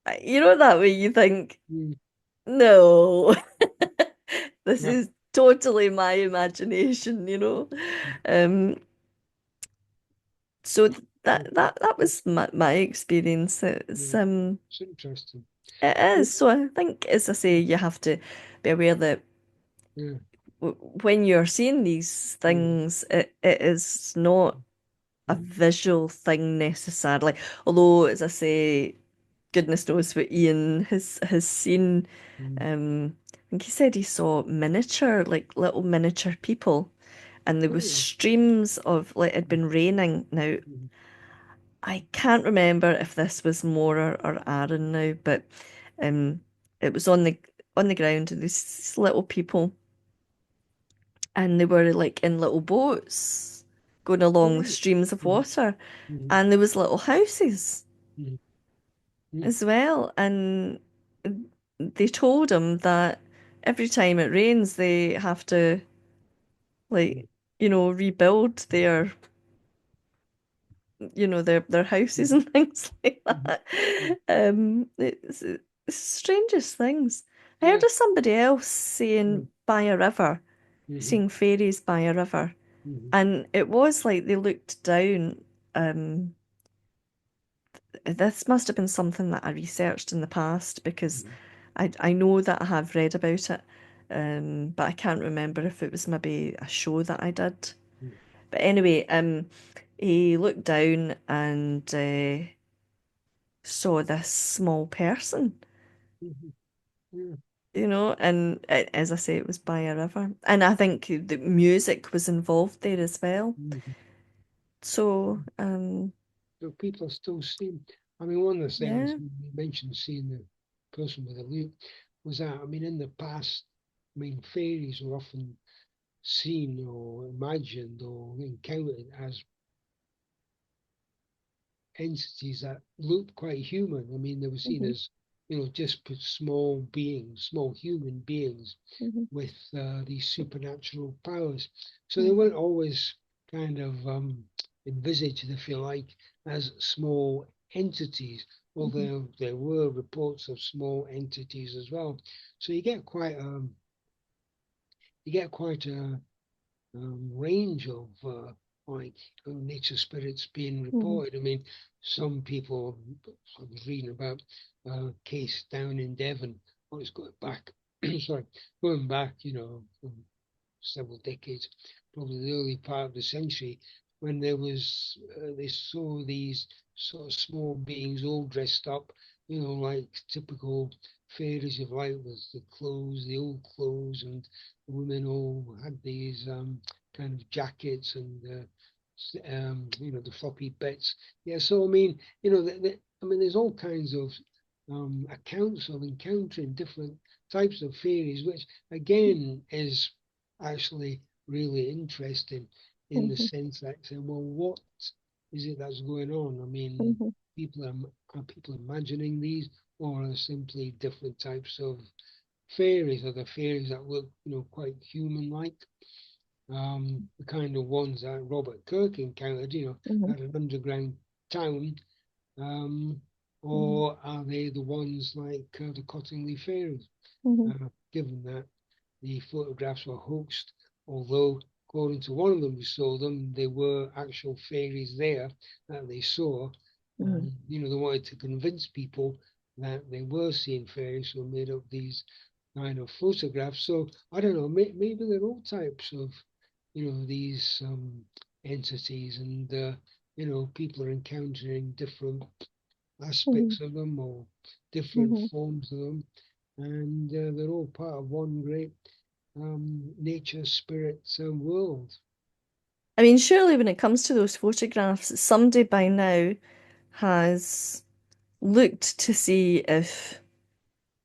that way you think, Mm-hmm. no, this Yeah. is totally my imagination. Um, so Yeah. that was my experience. Yeah. It's interesting. It Yeah. is. So I think, as I say, you have to be aware that Yeah. when you're seeing these Mm-hmm. things, it is not a Mm-hmm. visual thing necessarily. Although, as I say, goodness knows what Ian has seen. Mm-hmm. I think he said he saw miniature, like little miniature people, and there Oh was yeah. streams of like it'd been raining. Now, Mm-hmm. I can't remember if this was Mora or Aaron now, but um, it was on the ground, and these little people, and they were like in little boats going Oh along with right. streams of Mm-hmm. water, Mm-hmm. and there was little houses Mm-hmm. Mm-hmm. as well, and they told him that every time it rains, they have to like rebuild their houses Mm-hmm. and things like Mm-hmm. that. Mm-hmm. It's the strangest things. I heard Yeah. of somebody else saying by a river, Mm-hmm. seeing fairies by a river, Mm-hmm. and it was like they looked down. This must have been something that I researched in the past because Mm-hmm. I know that I have read about it, but I can't remember if it was maybe a show that I did. But anyway, he looked down and saw this small person, Mm-hmm. Yeah. and as I say, it was by a river, and I think the music was involved there as well. Mm-hmm. So, So people are still seeing. I mean, one of the things yeah. you mentioned seeing the person with a lute was that, I mean, in the past, I mean, fairies were often seen or imagined or encountered as entities that looked quite human. I mean, they were seen Mhm. as, just put small beings, small human beings mhm, with these supernatural powers. So they mhm, weren't always kind of envisaged, if you like, as small entities, mhm, although there were reports of small entities as well. So you get quite a range of like nature spirits being mhm, reported. I mean, some people, I was reading about a case down in Devon. I was going back, sorry, going back, from several decades, probably the early part of the century, when they saw these sort of small beings all dressed up, like typical fairies of light with the clothes, the old clothes, and the women all had these kind of jackets and the floppy bits. Yeah, so I mean, I mean, there's all kinds of accounts of encountering different types of fairies, which again is actually really interesting in the mhm, sense that say, well, what is it that's going on? I mean, mhm, are people imagining these, or are simply different types of fairies? Are the fairies that look, quite human-like? The kind of ones that Robert Kirk encountered, mhm, at an underground town, um, mhm, or are they the ones like the Cottingley fairies? mhm, Given that the photographs were hoaxed, although according to one of them who saw them, there were actual fairies there that they saw. mhm, And, they wanted to convince people that they were seeing fairies, so made up these kind of photographs. So I don't know, maybe there are all types of, these entities, and, people are encountering different mhm, aspects of them or different mhm. forms of them, and they're all part of one great nature spirit world. I mean, surely when it comes to those photographs, somebody by now has looked to see if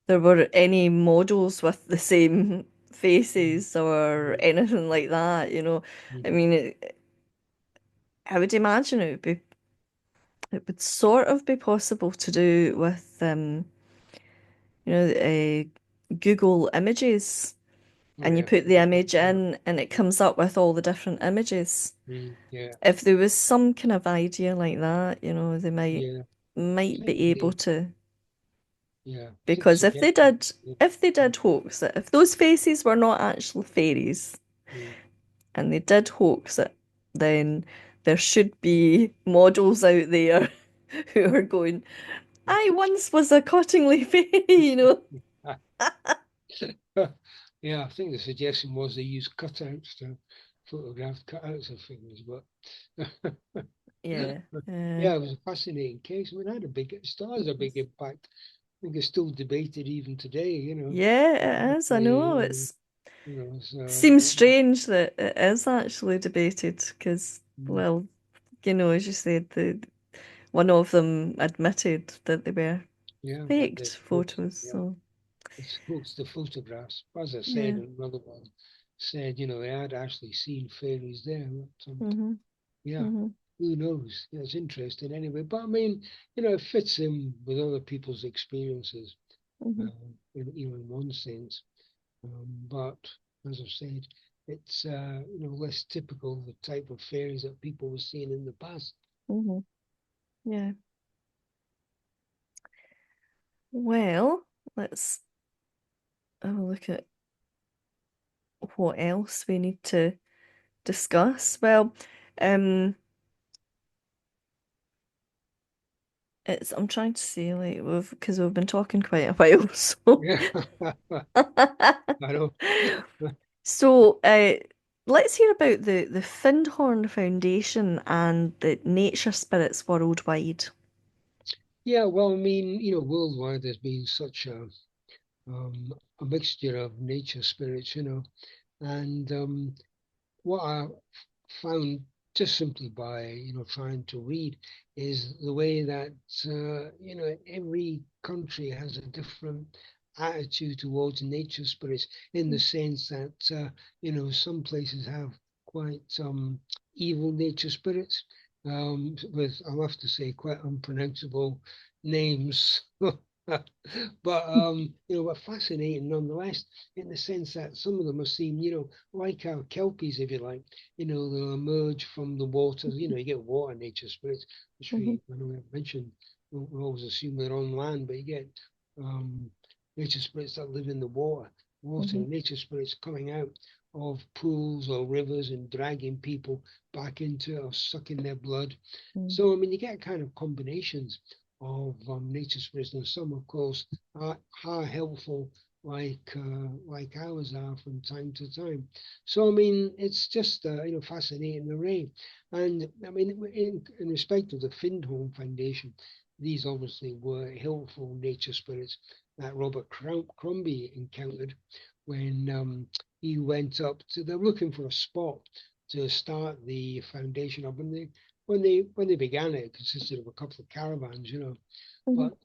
there were any models with the same Mm, faces or mm, anything like that, you know. I mm, mean, I would imagine it would sort of be possible to do with Google Images, oh and you yeah, put the yeah, image yeah, in and it mm, comes up with all the different images. yeah, If there was some kind of idea like that, they yeah. I might think be able to. I think the Because suggestion. Yeah, if they mm, did hoax it, if those faces were not actual fairies mm, and they did hoax it, then there should be models out there who are going, I once was a Cottingley fairy, you know. mm. Yeah, I think the suggestion was they use cutouts to photograph cutouts of figures, but Yeah. yeah, it was a fascinating case. I mean, it had it still has a big impact. I think it's still debated even today, Yeah, it is. I know. the, It's so seems strange that it is actually debated because, mm, well, as you said, the one of them admitted that they were yeah, that faked they hoaxed, photos. yeah, So, it's hoaxed the photographs. As I said, yeah. another one said, they had actually seen fairies there. But, Hmm. yeah, Hmm. who knows? Yeah, it's interesting anyway. But I mean, it fits in with other people's experiences, Hmm. in one sense. But as I've said, it's less typical the type of fairies that people were seeing in the past. Hmm. Yeah. Well, let's have a look at what else we need to discuss. Well, um, I'm trying to see like because we've been talking quite a while, so Yeah, I know. so let's hear about the Findhorn Foundation and the nature spirits worldwide. Yeah, well, I mean, worldwide there's been such a mixture of nature spirits, and what I found just simply by trying to read is the way that every country has a different attitude towards nature spirits, in the sense that some places have quite evil nature spirits, with, I'll have to say, quite unpronounceable names. But but fascinating nonetheless, in the sense that some of them are seen, like our kelpies, if you like, they'll emerge from the water. You get water nature spirits, which Mhm. I know we've mentioned. We always assume they're on land, but you get um, nature spirits that live in the water, Mhm. nature spirits coming out of pools or rivers and dragging people back into it or sucking their blood. Mhm. So, I mean, you get kind of combinations of nature spirits, and some, of course, are helpful, like ours are from time to time. So, I mean, it's just fascinating array. And I mean, in respect of the Findhorn Foundation, these obviously were helpful nature spirits that Robert Crombie encountered when he went up to. They're looking for a spot to start the foundation up, and when they began it, it consisted of a couple of caravans, Mhm. but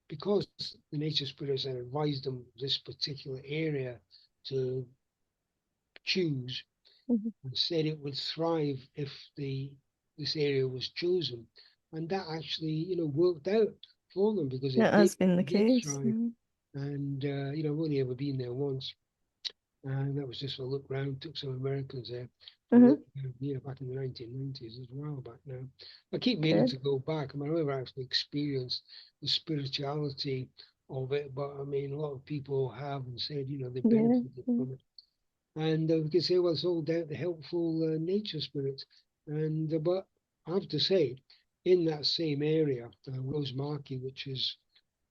because the nature spirits had advised them this particular area to choose Mhm. and said it would thrive if the this area was chosen, and that actually worked out for them because That it did has been the it did case. thrive. Mhm. And I've only ever been there once, and that was just for a look round. Took some Americans there for a look, Mhm. back in the 1990s, as a while back now. I keep meaning Good. to go back. I mean, I never actually experienced the spirituality of it, but I mean, a lot of people have and said, they Yeah. benefited Yeah. from it. And we can say, well, it's all down to helpful nature spirits. And but I have to say, in that same area, Rosemarkie, which is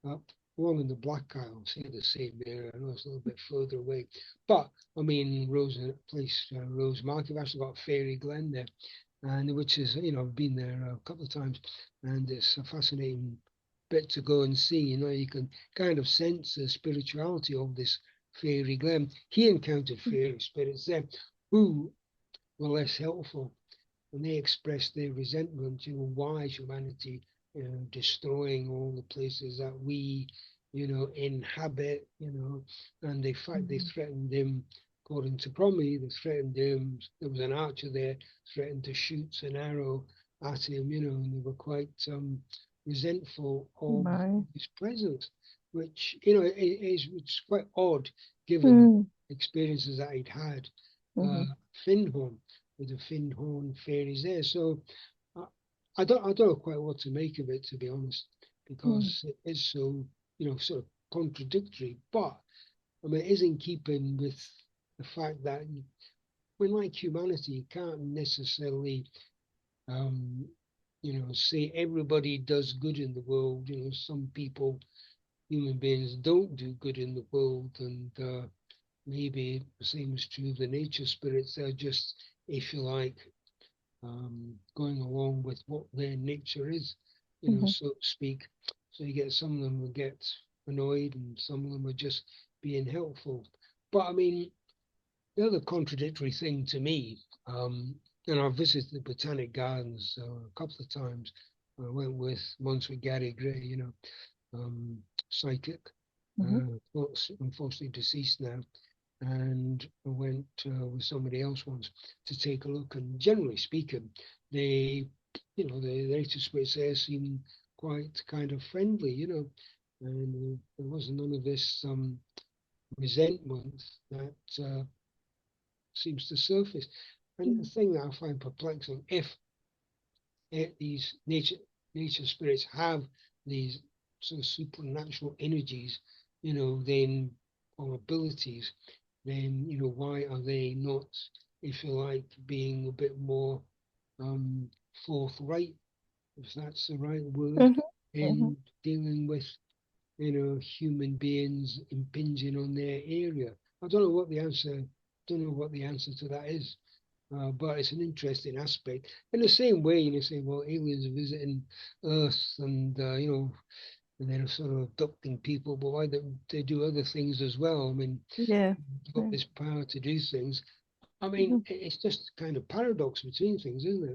up along in the Black Isle, say the same area. I know it's a little bit further away, but I mean, Rosemarkie, I've actually got Fairy Glen there, and which is, I've been there a couple of times, and it's a fascinating bit to go and see. You can kind of sense the spirituality of this Fairy Glen. He encountered fairy spirits there who were less helpful, and they expressed their resentment. Why is humanity, destroying all the places that we, inhabit, and they Mhm. threatened him. According to Cromie, they threatened him. There was an archer there, threatened to shoot an arrow at him, and they were quite resentful of My. his presence, which, it's quite odd given Mm. experiences that he'd had. Uh, Mhm. Findhorn, with the Findhorn fairies there. So I, I don't know quite what to make of it, to be honest, Mm. because it is so sort of contradictory. But I mean, it is in keeping with the fact that when, like humanity, you can't necessarily um, say everybody does good in the world. Some people, human beings, don't do good in the world, and maybe the same is true of the nature spirits. They're just, if you like, going along with what their nature is, Mhm. so to speak. So you get some of them will get annoyed, and some of them are just being helpful. But I mean, the other contradictory thing to me, and I've visited the Botanic Gardens a couple of times. I went once with Gary Gray, psychic, Mhm. unfortunately deceased now, and I went with somebody else once to take a look. And generally speaking, they, the native spirits there seem quite kind of friendly, and there wasn't none of this resentment that seems to surface. And the Mhm. thing that I find perplexing, if these nature spirits have these sort of supernatural energies, then or abilities, then why are they not, if you like, being a bit more um, forthright, if that's the right word, Mhm. Mhm. in dealing with human beings impinging on their area? I don't know what the answer. Don't know what the answer to that is. But it's an interesting aspect. In the same way, say, well, aliens are visiting Earth, and and they're sort of abducting people, but why don't they do other things as well? I mean, Yeah. you've got Yeah. this power to do things. I mean, Mhm. it's just kind of paradox between things, isn't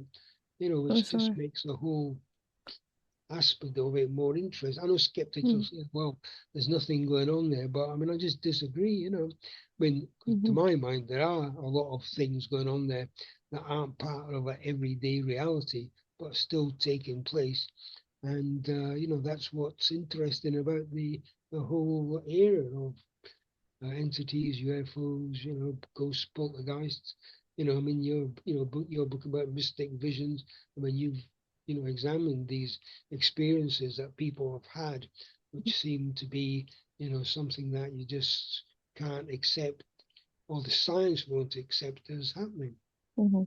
it? Which That's just right. makes the whole aspect of it more interesting. I know skeptics will Mm. say, well, there's nothing going on there, but I mean, I just disagree, I mean, to Mhm. my mind, there are a lot of things going on there that aren't part of our everyday reality, but still taking place. And that's what's interesting about the whole area of entities, UFOs, ghosts, poltergeists. I mean, your book about mystic visions. I mean, you've examined these experiences that people have had, which seem to be something that you just can't accept, or the science won't accept as happening. Mhm.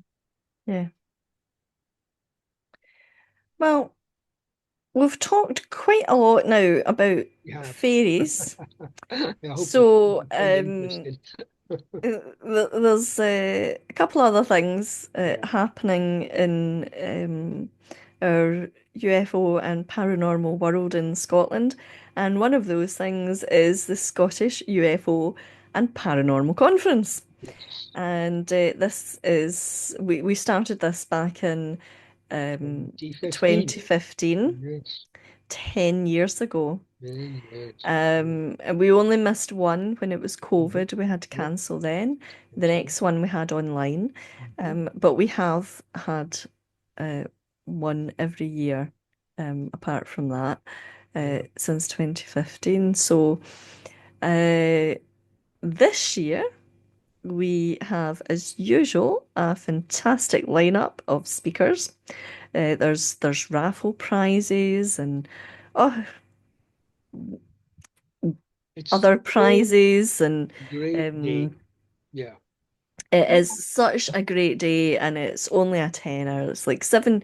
Yeah. Well, we've talked quite a lot now about You have. fairies. I hope So, you found it interesting. there's a couple other things Yeah. happening in our UFO and paranormal world in Scotland, and one of those things is the Scottish UFO and Paranormal Conference. Yes. And we started this back in 2015. 2015, Yes. 10 years ago. Million years. And we only missed one when it was Mm-hmm. COVID. We had to Yep. cancel then. The That's right. next one we had online. Mm-hmm. But we have had uh, one every year, apart from that, Yeah. since 2015. So uh, this year we have, as usual, a fantastic lineup of speakers. There's raffle prizes and oh, It's other all prizes and great day. um, Yeah. it is such a great day and it's only a tenner. It's like seven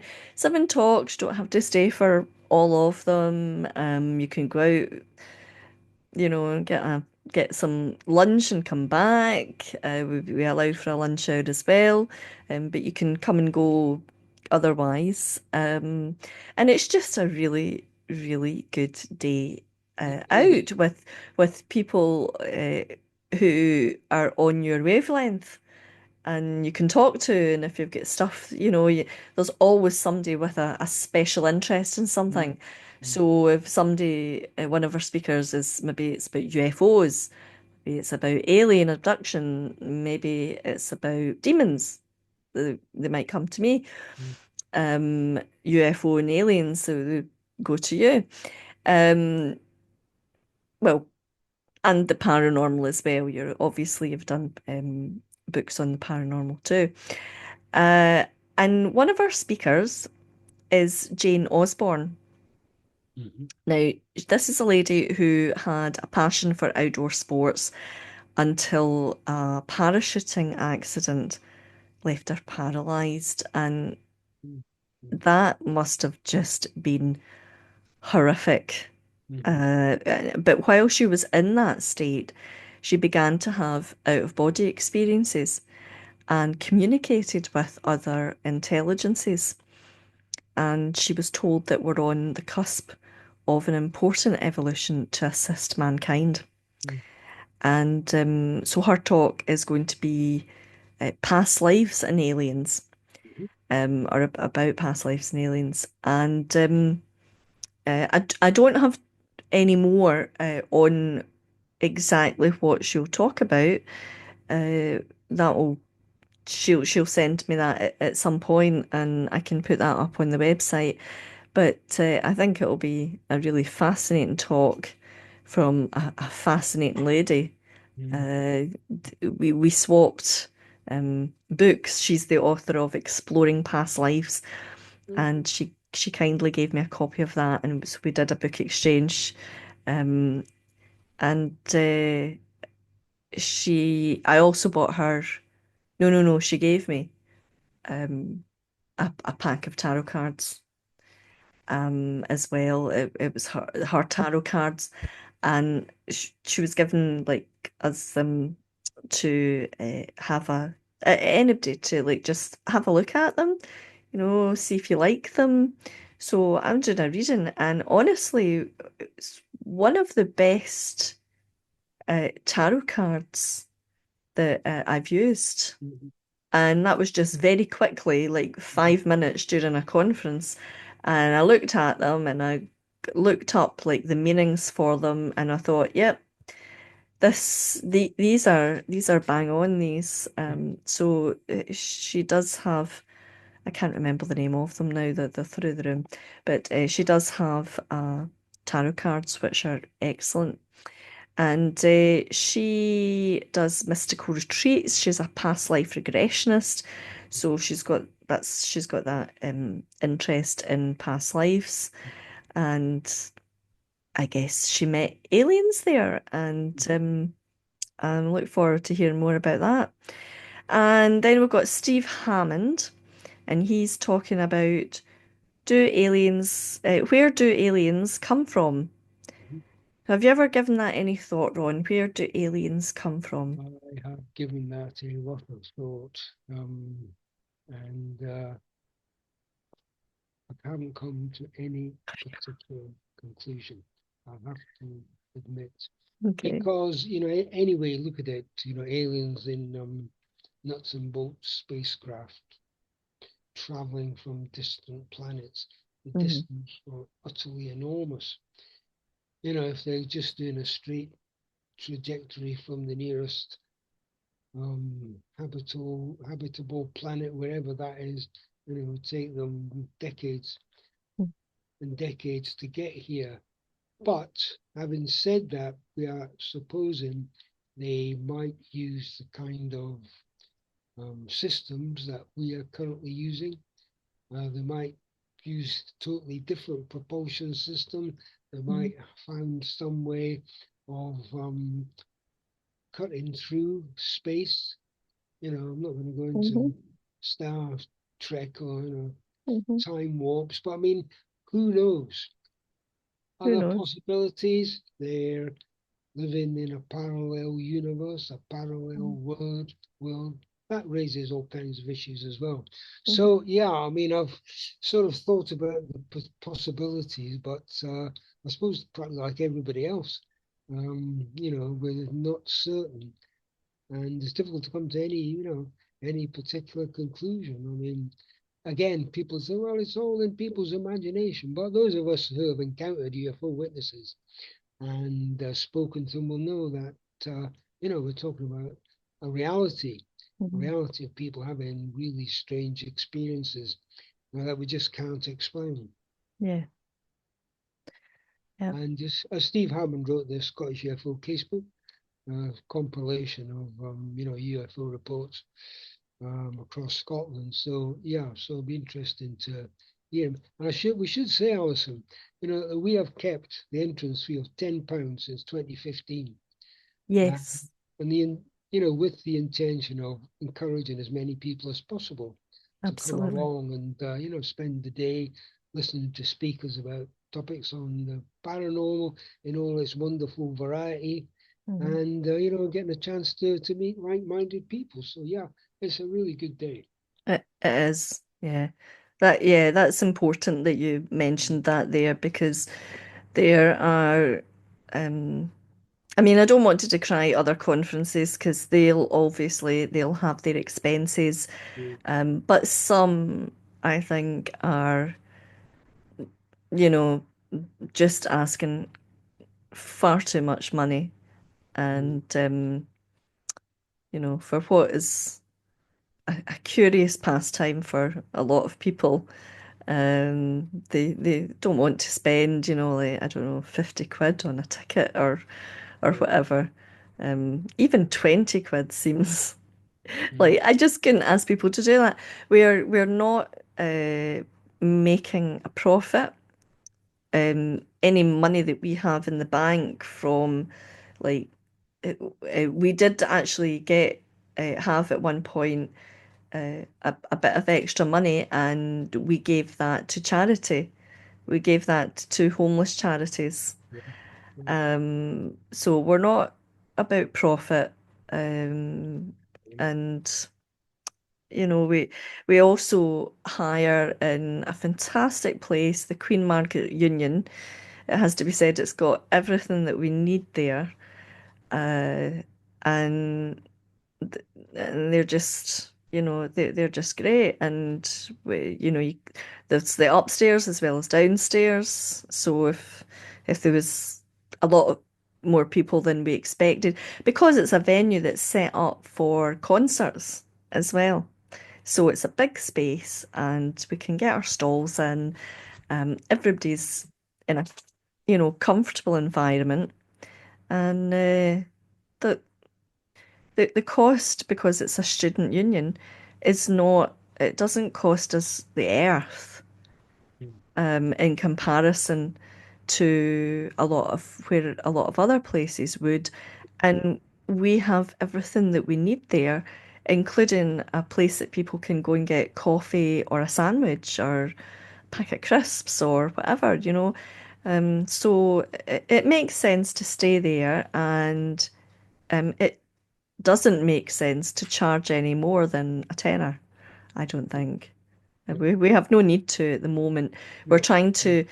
talks. You don't have to stay for all of them. You can go out, and get some lunch and come back. We allow for a lunch out as well, but you can come and go otherwise. And it's just a really, really good day It is. out with people who are on your wavelength and you can talk to, and if you've got stuff, there's always somebody with a special interest in Mm, something. mm, So if somebody, one of our speakers is maybe it's about UFOs, maybe it's about alien abduction, maybe it's about demons, they might come to me. mm, UFO and aliens, so they go to you. Um, well, and the paranormal as well. You've done books on the paranormal too. Uh, and one of our speakers is Jane Osborne. mhm, Now, this is a lady who had a passion for outdoor sports until a parachuting accident left her paralyzed, and mm, mm, that must have just been horrific. mhm, Uh, but while she was in that state, she began to have out-of-body experiences and communicated with other intelligences. And she was told that we're on the cusp of an important evolution to assist mankind. mm, And so her talk is going to be past lives and aliens, mhm, or about past lives and aliens. And I don't have any more on exactly what she'll talk about. Uh, that'll she'll send me that at some point, and I can put that up on the website. But I think it'll be a really fascinating talk from a fascinating lady. mm, Uh, we swapped books. She's the author of Exploring Past Lives, mm, and she kindly gave me a copy of that, and so we did a book exchange. Um, and I also bought her. No, no, no. She gave me um, a pack of tarot cards as well. It was her tarot cards, and she was given like us to have anybody to like just have a look at them, see if you like them. So I'm doing a reading, and honestly, it's one of the best tarot cards that I've used. mhm, And that was just very quickly, like mhm, 5 minutes during a conference. And I looked at them and I looked up like the meanings for them, and I thought, yep, these are bang on these. mhm, So she does have I can't remember the name of them now that they're through the room, but she does have tarot cards which are excellent. And she does mystical retreats. She's a past life regressionist, so she's got that interest in past lives, and I guess she met aliens there, and I look forward to hearing more about that. And then we've got Steve Hammond, and he's talking about where do aliens come from? Mhm. Have you ever given that any thought, Ron? Where do aliens come from? I have given that a lot of thought, and I haven't come to any particular conclusion. I have to admit, Okay. because anyway, look at it. Aliens in nuts and bolts spacecraft traveling from distant planets. The Hmm. distance are utterly enormous. If they're just doing a straight trajectory from the nearest habitable planet, wherever that is, and it would take them decades and decades to get here. But having said that, we are supposing they might use the kind of systems that we are currently using. They might use totally different propulsion system. They Hmm. might find some way of cutting through space. I'm not going to go Hmm. into Star Trek or Hmm. time warps, but I mean, who knows? Who Other knows? possibilities. They're living in a parallel universe, a parallel world. That raises all kinds of issues as well. Hmm. So yeah, I mean, I've sort of thought about the possibilities, but I suppose probably like everybody else, we're not certain, and it's difficult to come to any particular conclusion. I mean, again, people say, well, it's all in people's imagination, but those of us who have encountered UFO witnesses and spoken to them will know that we're talking about a reality, a Hmm. reality of people having really strange experiences that we just can't explain. Yeah. Yeah. And just as Steve Hammond wrote the Scottish UFO Casebook, compilation of UFO reports across Scotland. So yeah, so it'll be interesting to hear him. And we should say, Alyson, that we have kept the entrance fee of £10 since 2015. Uh, Yes. and with the intention of encouraging as many people as possible to come Absolutely. along and spend the day listening to speakers about topics on the paranormal in all its wonderful variety, Hmm. and getting a chance to meet like-minded people. So yeah, it's a really good day. It is. Yeah. Yeah, that's important that you mentioned that there because there are I mean, I don't want to decry other conferences because they'll have their expenses, Mm, but some I think are, you know, just asking far too much money, mm, and for what is a curious pastime for a lot of people. They don't want to spend, like I don't know, 50 quid on a ticket or yeah, whatever. Even 20 quid seems mm, like I just couldn't ask people to do that. We're not making a profit. Any money that we have in the bank from like we did actually get have at one point a bit of extra money and we gave that to charity. We gave that to homeless charities. yeah, yeah, So we're not about profit. Um, yeah, and we also hire in a fantastic place, the Queen Margaret Union. It has to be said, it's got everything that we need there. And and they're just they're just great and there's the upstairs as well as downstairs, so if there was a lot of more people than we expected because it's a venue that's set up for concerts as well, So it's a big space and we can get our stalls in. Everybody's in a, comfortable environment. And the, the cost, because it's a student union, is not, it doesn't cost us the earth mm, in comparison to a lot of where a lot of other places would. And we have everything that we need there, including a place that people can go and get coffee or a sandwich or a pack of crisps or whatever, So it makes sense to stay there, and it doesn't make sense to charge any more than a tenner, I don't think. yeah, We have no need to at the moment. We're no, trying mm, to,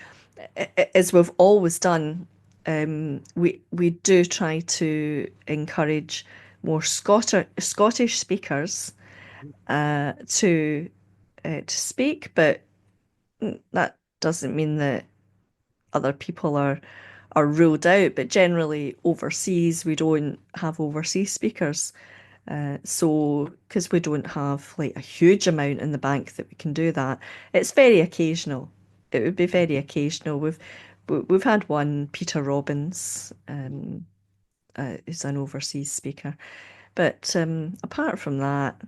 as we've always done, we do try to encourage more Scottish speakers mm, to speak, but that doesn't mean that other people are ruled out. But generally, overseas, we don't have overseas speakers. So, because we don't have like a huge amount in the bank that we can do that, it's very occasional. It would be very mm, occasional. We've had one, Peter Robbins, who's an overseas speaker, but apart from that,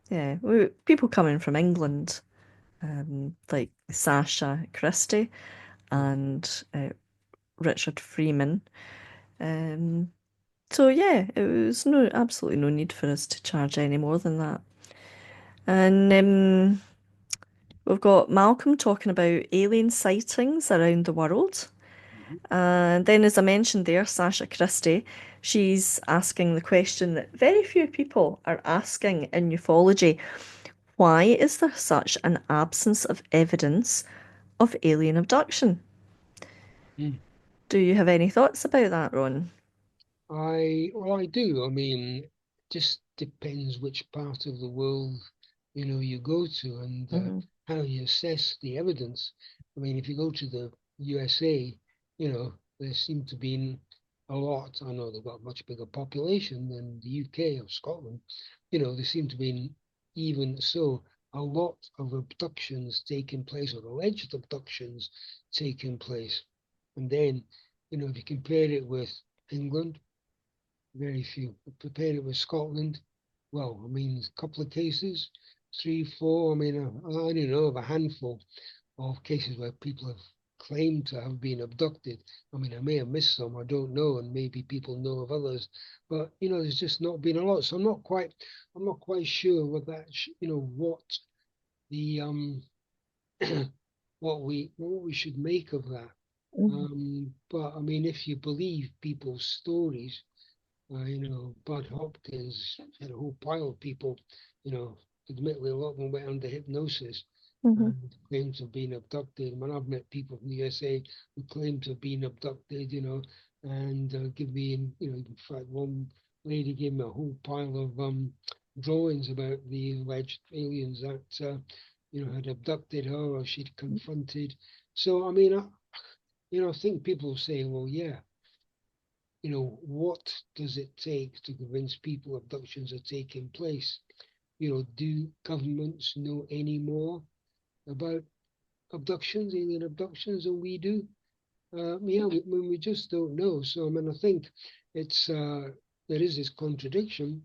yeah, people coming from England, like Sasha Christie mm. and Richard Freeman. Um, so yeah, it was no absolutely no need for us to charge any more than that. And we've got Malcolm talking about alien sightings around the world. Mhm. And then, as I mentioned there, Sasha Christie, she's asking the question that very few people are asking in ufology. Why is there such an absence of evidence of alien abduction? Mm. Do you have any thoughts about that, Ron? I do. I mean, just depends which part of the world, you go to and Hmm. how you assess the evidence. I mean, if you go to the USA, there seem to be a lot. I know they've got a much bigger population than the UK or Scotland. There seem to be even so a lot of abductions taking place or alleged abductions taking place. And then, if you compare it with England, very few. Compared it with Scotland, well, I mean, a couple of cases, three, four. I mean, I only know of a handful of cases where people have claimed to have been abducted. I mean, I may have missed some, I don't know, and maybe people know of others, but there's just not been a lot. So I'm not quite sure what that, what the what we should make of that. Hmm. But I mean, if you believe people's stories, Bud Hopkins had a whole pile of people, admittedly a lot of them went under hypnosis Hmm. and claimed to have been abducted. When I've met people from the USA who claim to have been abducted, and give me, in fact, one lady gave me a whole pile of drawings about the alleged aliens that, had abducted her or she'd confronted. So, I mean, I think people say, well, yeah, what does it take to convince people abductions are taking place? Do governments know any more about abductions, alien abductions, than we do? Yeah, we just don't know. So, I mean, I think it's there is this contradiction.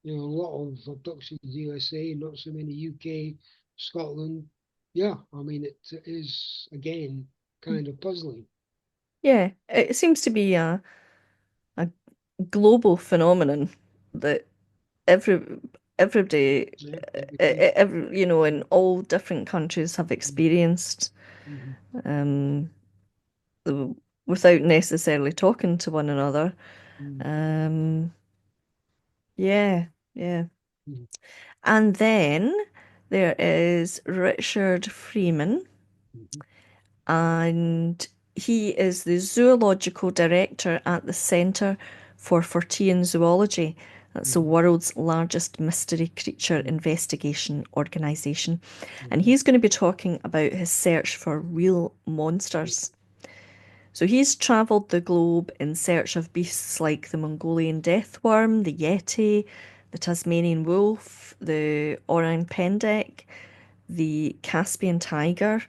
A lot of abductions in the USA, not so many UK, Scotland. Yeah, I mean, it is again kind of puzzling. Yeah, it seems to be a global phenomenon that every everybody, Yeah, every country. in all different countries have experienced, Mm-hmm. um, the- without necessarily talking to one another. Um, yeah, yeah. Mm-hmm. And then there is Richard Freeman, Mm-hmm. and he is the zoological director at the Centre for Fortean Zoology. That's the Mm-hmm. world's largest mystery creature Mm-hmm. investigation organisation. And Mhm, he's going to be talking about his search for real monsters. So he's travelled the globe in search of beasts like the Mongolian deathworm, the Yeti, the Tasmanian wolf, the orang pendek, the Caspian tiger,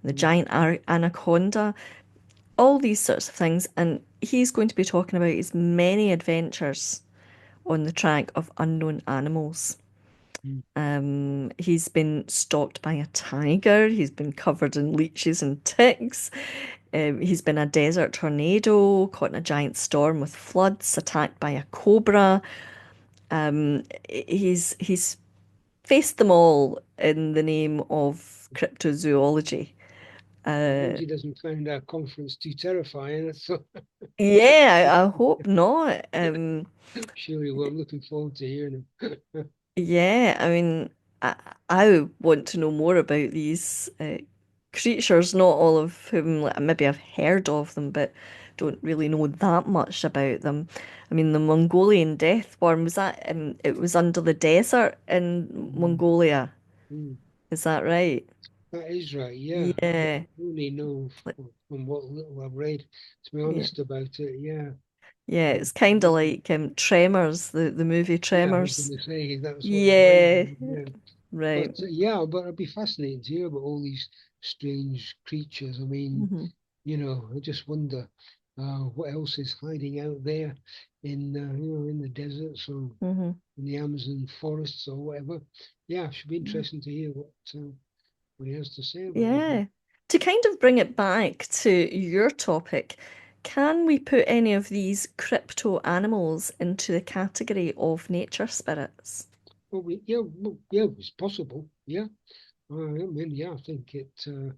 the mm, giant anaconda, all these sorts of things. And he's going to be talking about his many adventures on the track of unknown animals. mm, He's been stalked by a tiger. He's been covered in leeches and ticks. He's been a desert tornado, caught in a giant storm with floods, attacked by a cobra. He's faced them all in the name of cryptozoology. as long as he doesn't find our conference too terrifying, so Yeah, I hope not. sure he will. I'm looking forward to hearing him. Yeah, I mean, I, I want to know more about these creatures, not all of whom like, maybe I've heard of them, but don't really know that much about them. I mean, the Mongolian death worm, was that it was under the desert in Mm, Mongolia, mm. is that right? That is right, yeah. I Yeah, only know like, from what little I've read, to be yeah, honest about it, yeah. yeah. Um, It's kind of yeah, like Tremors, the movie yeah, I was going Tremors. to say that's what it reminds Yeah, me of, yeah. right. But it'd be fascinating to hear about all these strange creatures. I mean, Hmm. I just wonder what else is hiding out there in the deserts or Hmm. in the Amazon forests or whatever. Yeah, it should be interesting to hear what he has to say about them. Yeah. To kind of bring it back to your topic, can we put any of these crypto animals into the category of nature spirits? Yeah, it's possible. Yeah, I mean, yeah, I think I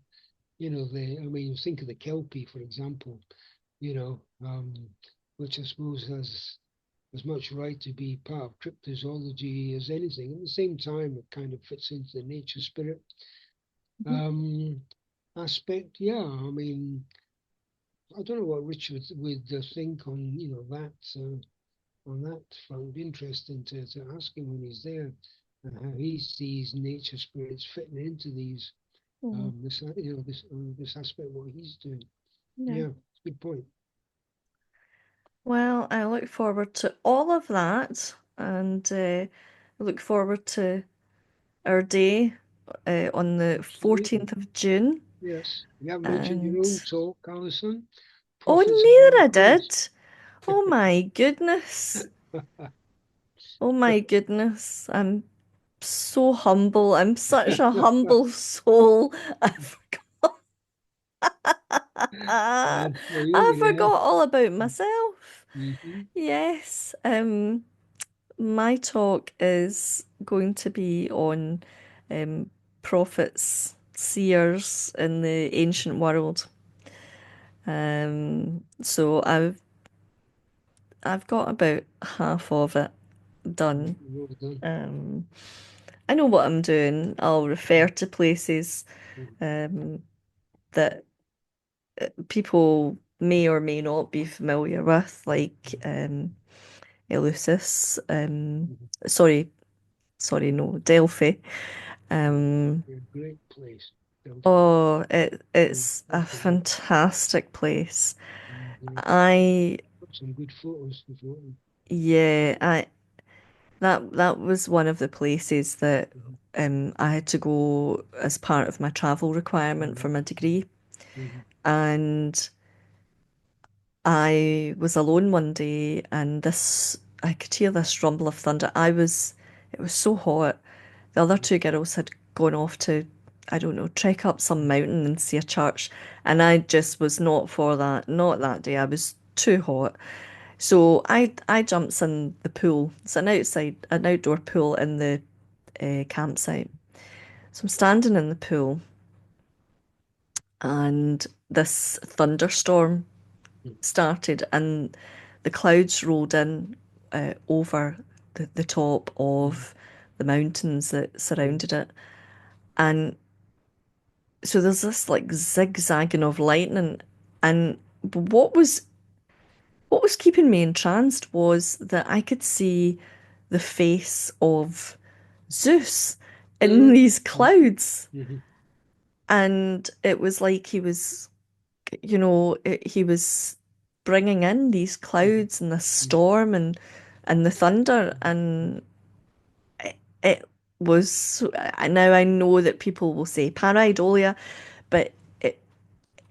mean, think of the Kelpie, for example, you know, um, which I suppose has as much right to be part of cryptozoology as anything. At the same time, it kind of fits into the nature spirit Mhm. um, aspect. Yeah, I mean, I don't know what Richard would think on on that front. It'd be interesting to ask him when he's there and how he sees nature spirits fitting into these Mhm. this aspect what he's doing. Yeah. Yeah, it's a good point. Well, I look forward to all of that and I look forward to our day on the Absolutely. 14th of June. Yes. You haven't mentioned your own And talk, Alyson. oh, Prophets of neither I Mindfulness. did. Oh my goodness. Oh my goodness. I'm so humble. I'm such a humble soul. I forgot. Well, I yeah. forgot all about myself. Hmm. Yes. My talk is going to be on um prophets, seers in the ancient world. So I've got about half of it done. Well done. Um, I know what I'm doing. I'll refer to places um that people may or may not be familiar with, like Eleusis. Sorry, sorry, no, Delphi. Um, A great place, Delphi. oh, Mm, it's a that's a good. fantastic place. Yeah. I Got some good photos before. yeah, that was one of the places that Mhm, I had to go as part of my travel requirement for mhm, my degree, mhm, and I was alone one day and I could hear this rumble of thunder. It was so hot. The other two girls had gone off to, I don't know, trek up some mountain and see a church. And I just was not for that, not that day. I was too hot. So I jumps in the pool. It's an outdoor pool in the campsite. So I'm standing in the pool and this thunderstorm mhm, started and the clouds rolled in over the top mhm, of the mountains that mhm, surrounded it. And so there's this like zigzagging of lightning. And what was keeping me entranced was that I could see the face of Zeus in mhm, these mhm, clouds. mhm, And it was like he was bringing in these mhm, clouds and the storm and the thunder. And it was, now I know that people will say pareidolia, but it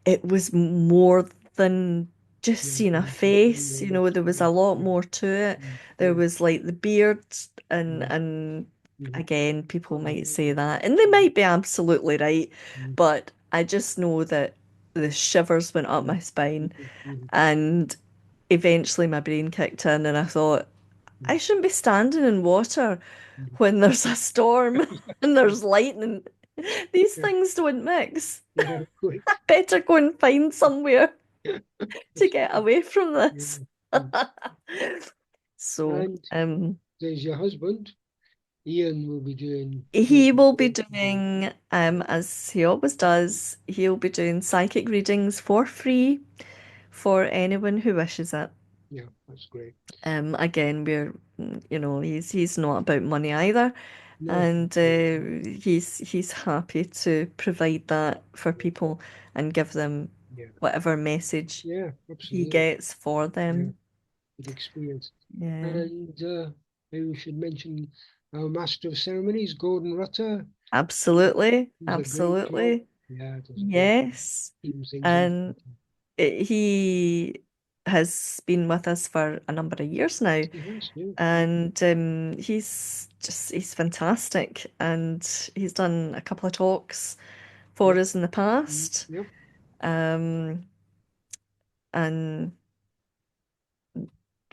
it was more than just Yeah, seeing a face, yeah, there was a absolutely. lot Yeah, more to it. There yeah, was like the beard yeah, and yeah. again, people Oh, might yeah, say that, and they might be absolutely right, but I just know that the shivers went up yeah, my spine, yeah, yeah, and eventually my brain kicked in, and I thought, yeah, I shouldn't be standing in water yeah, when there's a storm and yeah, there's lightning. These yeah, things don't mix. yeah, I quick. better go and find somewhere Yeah, to that's get good. away from Yeah. this. Mm. So, And there's your husband. Ian will be doing he reading will be for you. doing, as he always does, he'll be doing psychic readings for free for anyone who wishes it. Yeah, that's great. Again, he's not about money either, No, and he's happy to provide that for yeah, people and give them yeah, whatever message yeah, he absolutely. gets for Yeah, them. good experience. Yeah, And maybe we should mention our Master of Ceremonies, Gordon Rutter. absolutely, Does a great job. absolutely. Yeah, does a great job. Yes. Keeps things And interesting. he has been with us for a number of years now. He has, yeah. And he's fantastic. And he's done a couple of talks for Yep. us in the past. Yep. Um, and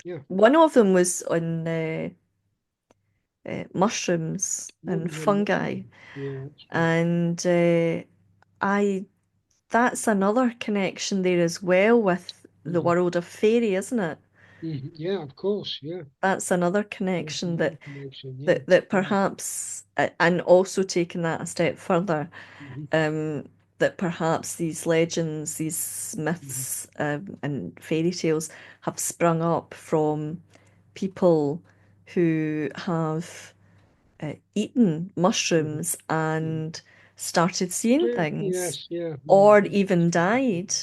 Yeah. one of them was on mushrooms What and was on fungi. mushroom? Yeah, that's good. And I that's another connection there as well with the Hmm. world of fairy, isn't it? Hmm. Yeah, of course. Yeah. That's another That's connection another that connection. Yeah. that Yeah. perhaps, and also taking that a step further, Hmm. um, that perhaps these legends, these Hmm. myths, and fairy tales have sprung up from people who have eaten Hmm. mushrooms and started seeing Yeah. things, Yes. Yeah. or Hmm. even died,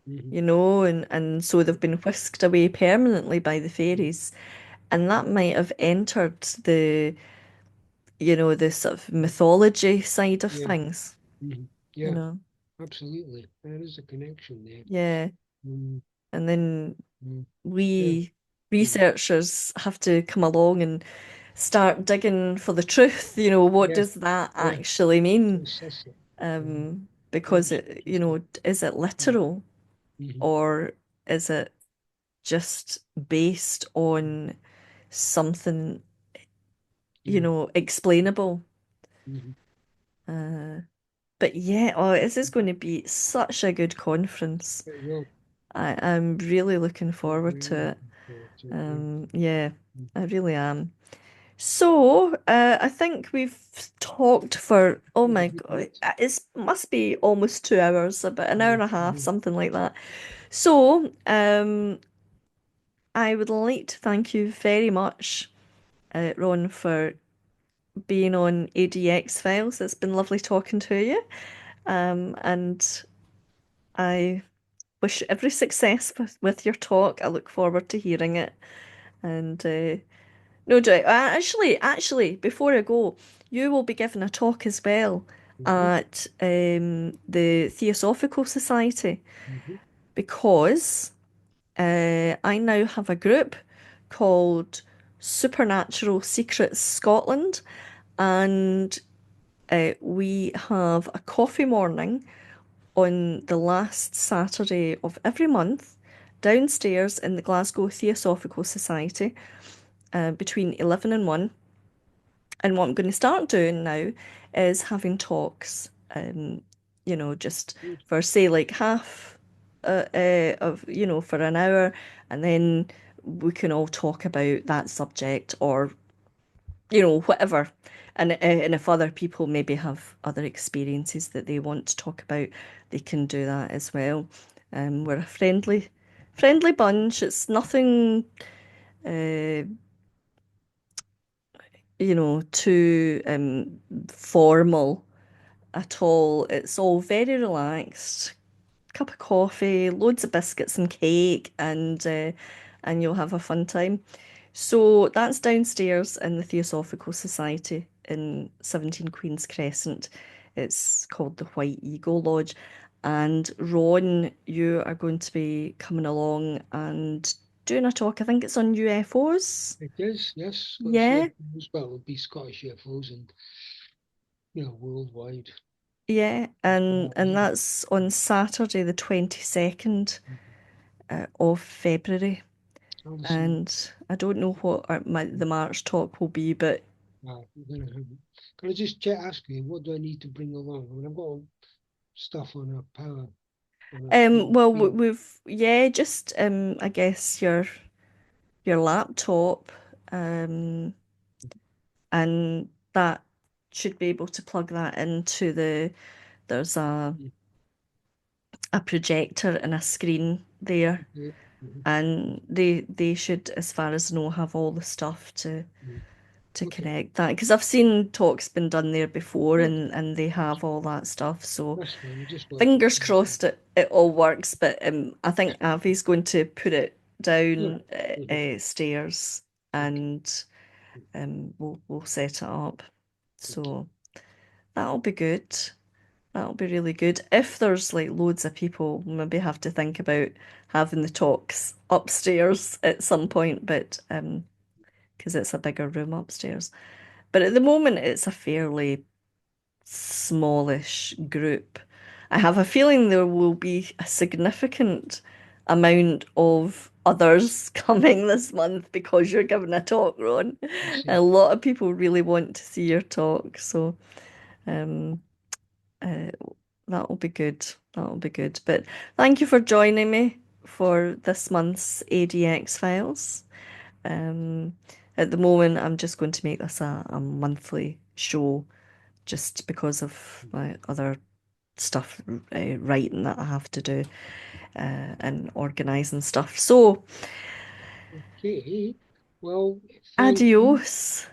Hmm. and so they've been whisked away permanently by the fairies, and that might have entered the sort of mythology side of Yeah. things, Hmm. you Yeah. know. Absolutely. There is a connection there. Yeah. Mm. And then Mm. Yeah. we Mm. researchers have to come along and start digging for the truth, what Yeah. does that Yeah. actually To mean? assess it. Mm. Yeah. Because It's interesting. is it Mm. literal, Hmm. or is it just based on something, Yeah. explainable? Hmm. Uh, but yeah, oh, this is going to be such a good conference. It will. I'm really looking I'm forward really to it. looking forward to it. Yeah. Yeah, Mm. I really am. So, I think we've talked for, oh Had a my good God, bit. it must be almost 2 hours, about an hour Yeah. and a half, Hmm. something like that. So, I would like to thank you very much, Ron, for being on ADX-Files. It's been lovely talking to you. And I wish you every success with your talk. I look forward to hearing it. And no doubt, actually, before I go, you will be giving a talk as well Hmm. at the Theosophical Society, Hmm. because I now have a group called Supernatural Secrets Scotland, and we have a coffee morning on the last Saturday of every month downstairs in the Glasgow Theosophical Society, between 11 and 1. And what I'm going to start doing now is having talks, just Good. for, say, like half for an hour, and then we can all talk about that subject, or whatever. And if other people maybe have other experiences that they want to talk about, they can do that as well. We're a friendly bunch. It's nothing, uh, too formal at all. It's all very relaxed. Cup of coffee, loads of biscuits and cake, and you'll have a fun time. So that's downstairs in the Theosophical Society. in 17 Queen's Crescent. It's called the White Eagle Lodge. And Ron, you are going to be coming along and doing a talk. I think it's on UFOs. It is, yes, Scottish Yeah, UFOs. Well, it would be Scottish UFOs and, worldwide. yeah. And Yeah. that's on Saturday, the 22nd of February. Alyson, And I don't know what the March talk will be, but we're gonna have. Can I just ask you, what do I need to bring along? I mean, I've got stuff on a power on a well, PhD. yeah, just I guess your laptop, um, and that should be able to plug that into there's a projector and a screen there, Okay. Mhm. and they should, as far as I know, have all the stuff Mhm. to Okay, connect that because I've seen talks been done there before, that's and they have all that stuff. So that's fine. I just wanted to fingers check. crossed it all works. But I think Avi's going to put it Yeah. down Mhm. stairs, Okay. and we'll set it up. Okay. So that'll be good. That'll be really good. If there's like loads of people, maybe have to think about having the talks upstairs at some point, but because it's a bigger room upstairs. But at the moment, it's a fairly smallish group. I have a feeling there will be a significant amount of others coming this month because you're giving a talk, Ron. I A see. lot of people really want to see your talk, so um, uh, that'll be good. That'll be good. But thank you for joining me for this month's ADX Files. Um, at the moment, I'm just going to make this a monthly show just because of my other stuff, writing that I have to do, and organising stuff. So, Okay. Well, thank you. adios.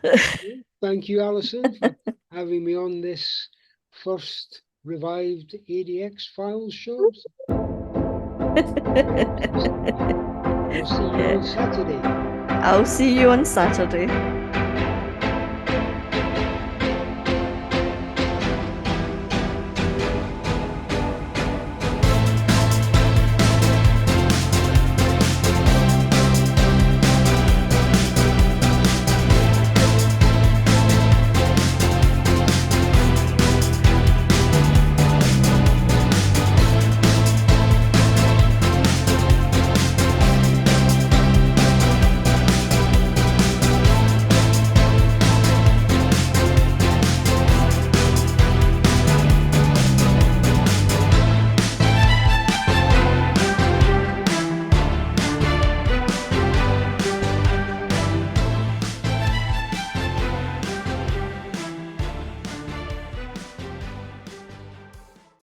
Thank you, Alison, for having me on this first revived ADX Files show. I'll see you Yeah, on Saturday. I'll see you on Saturday.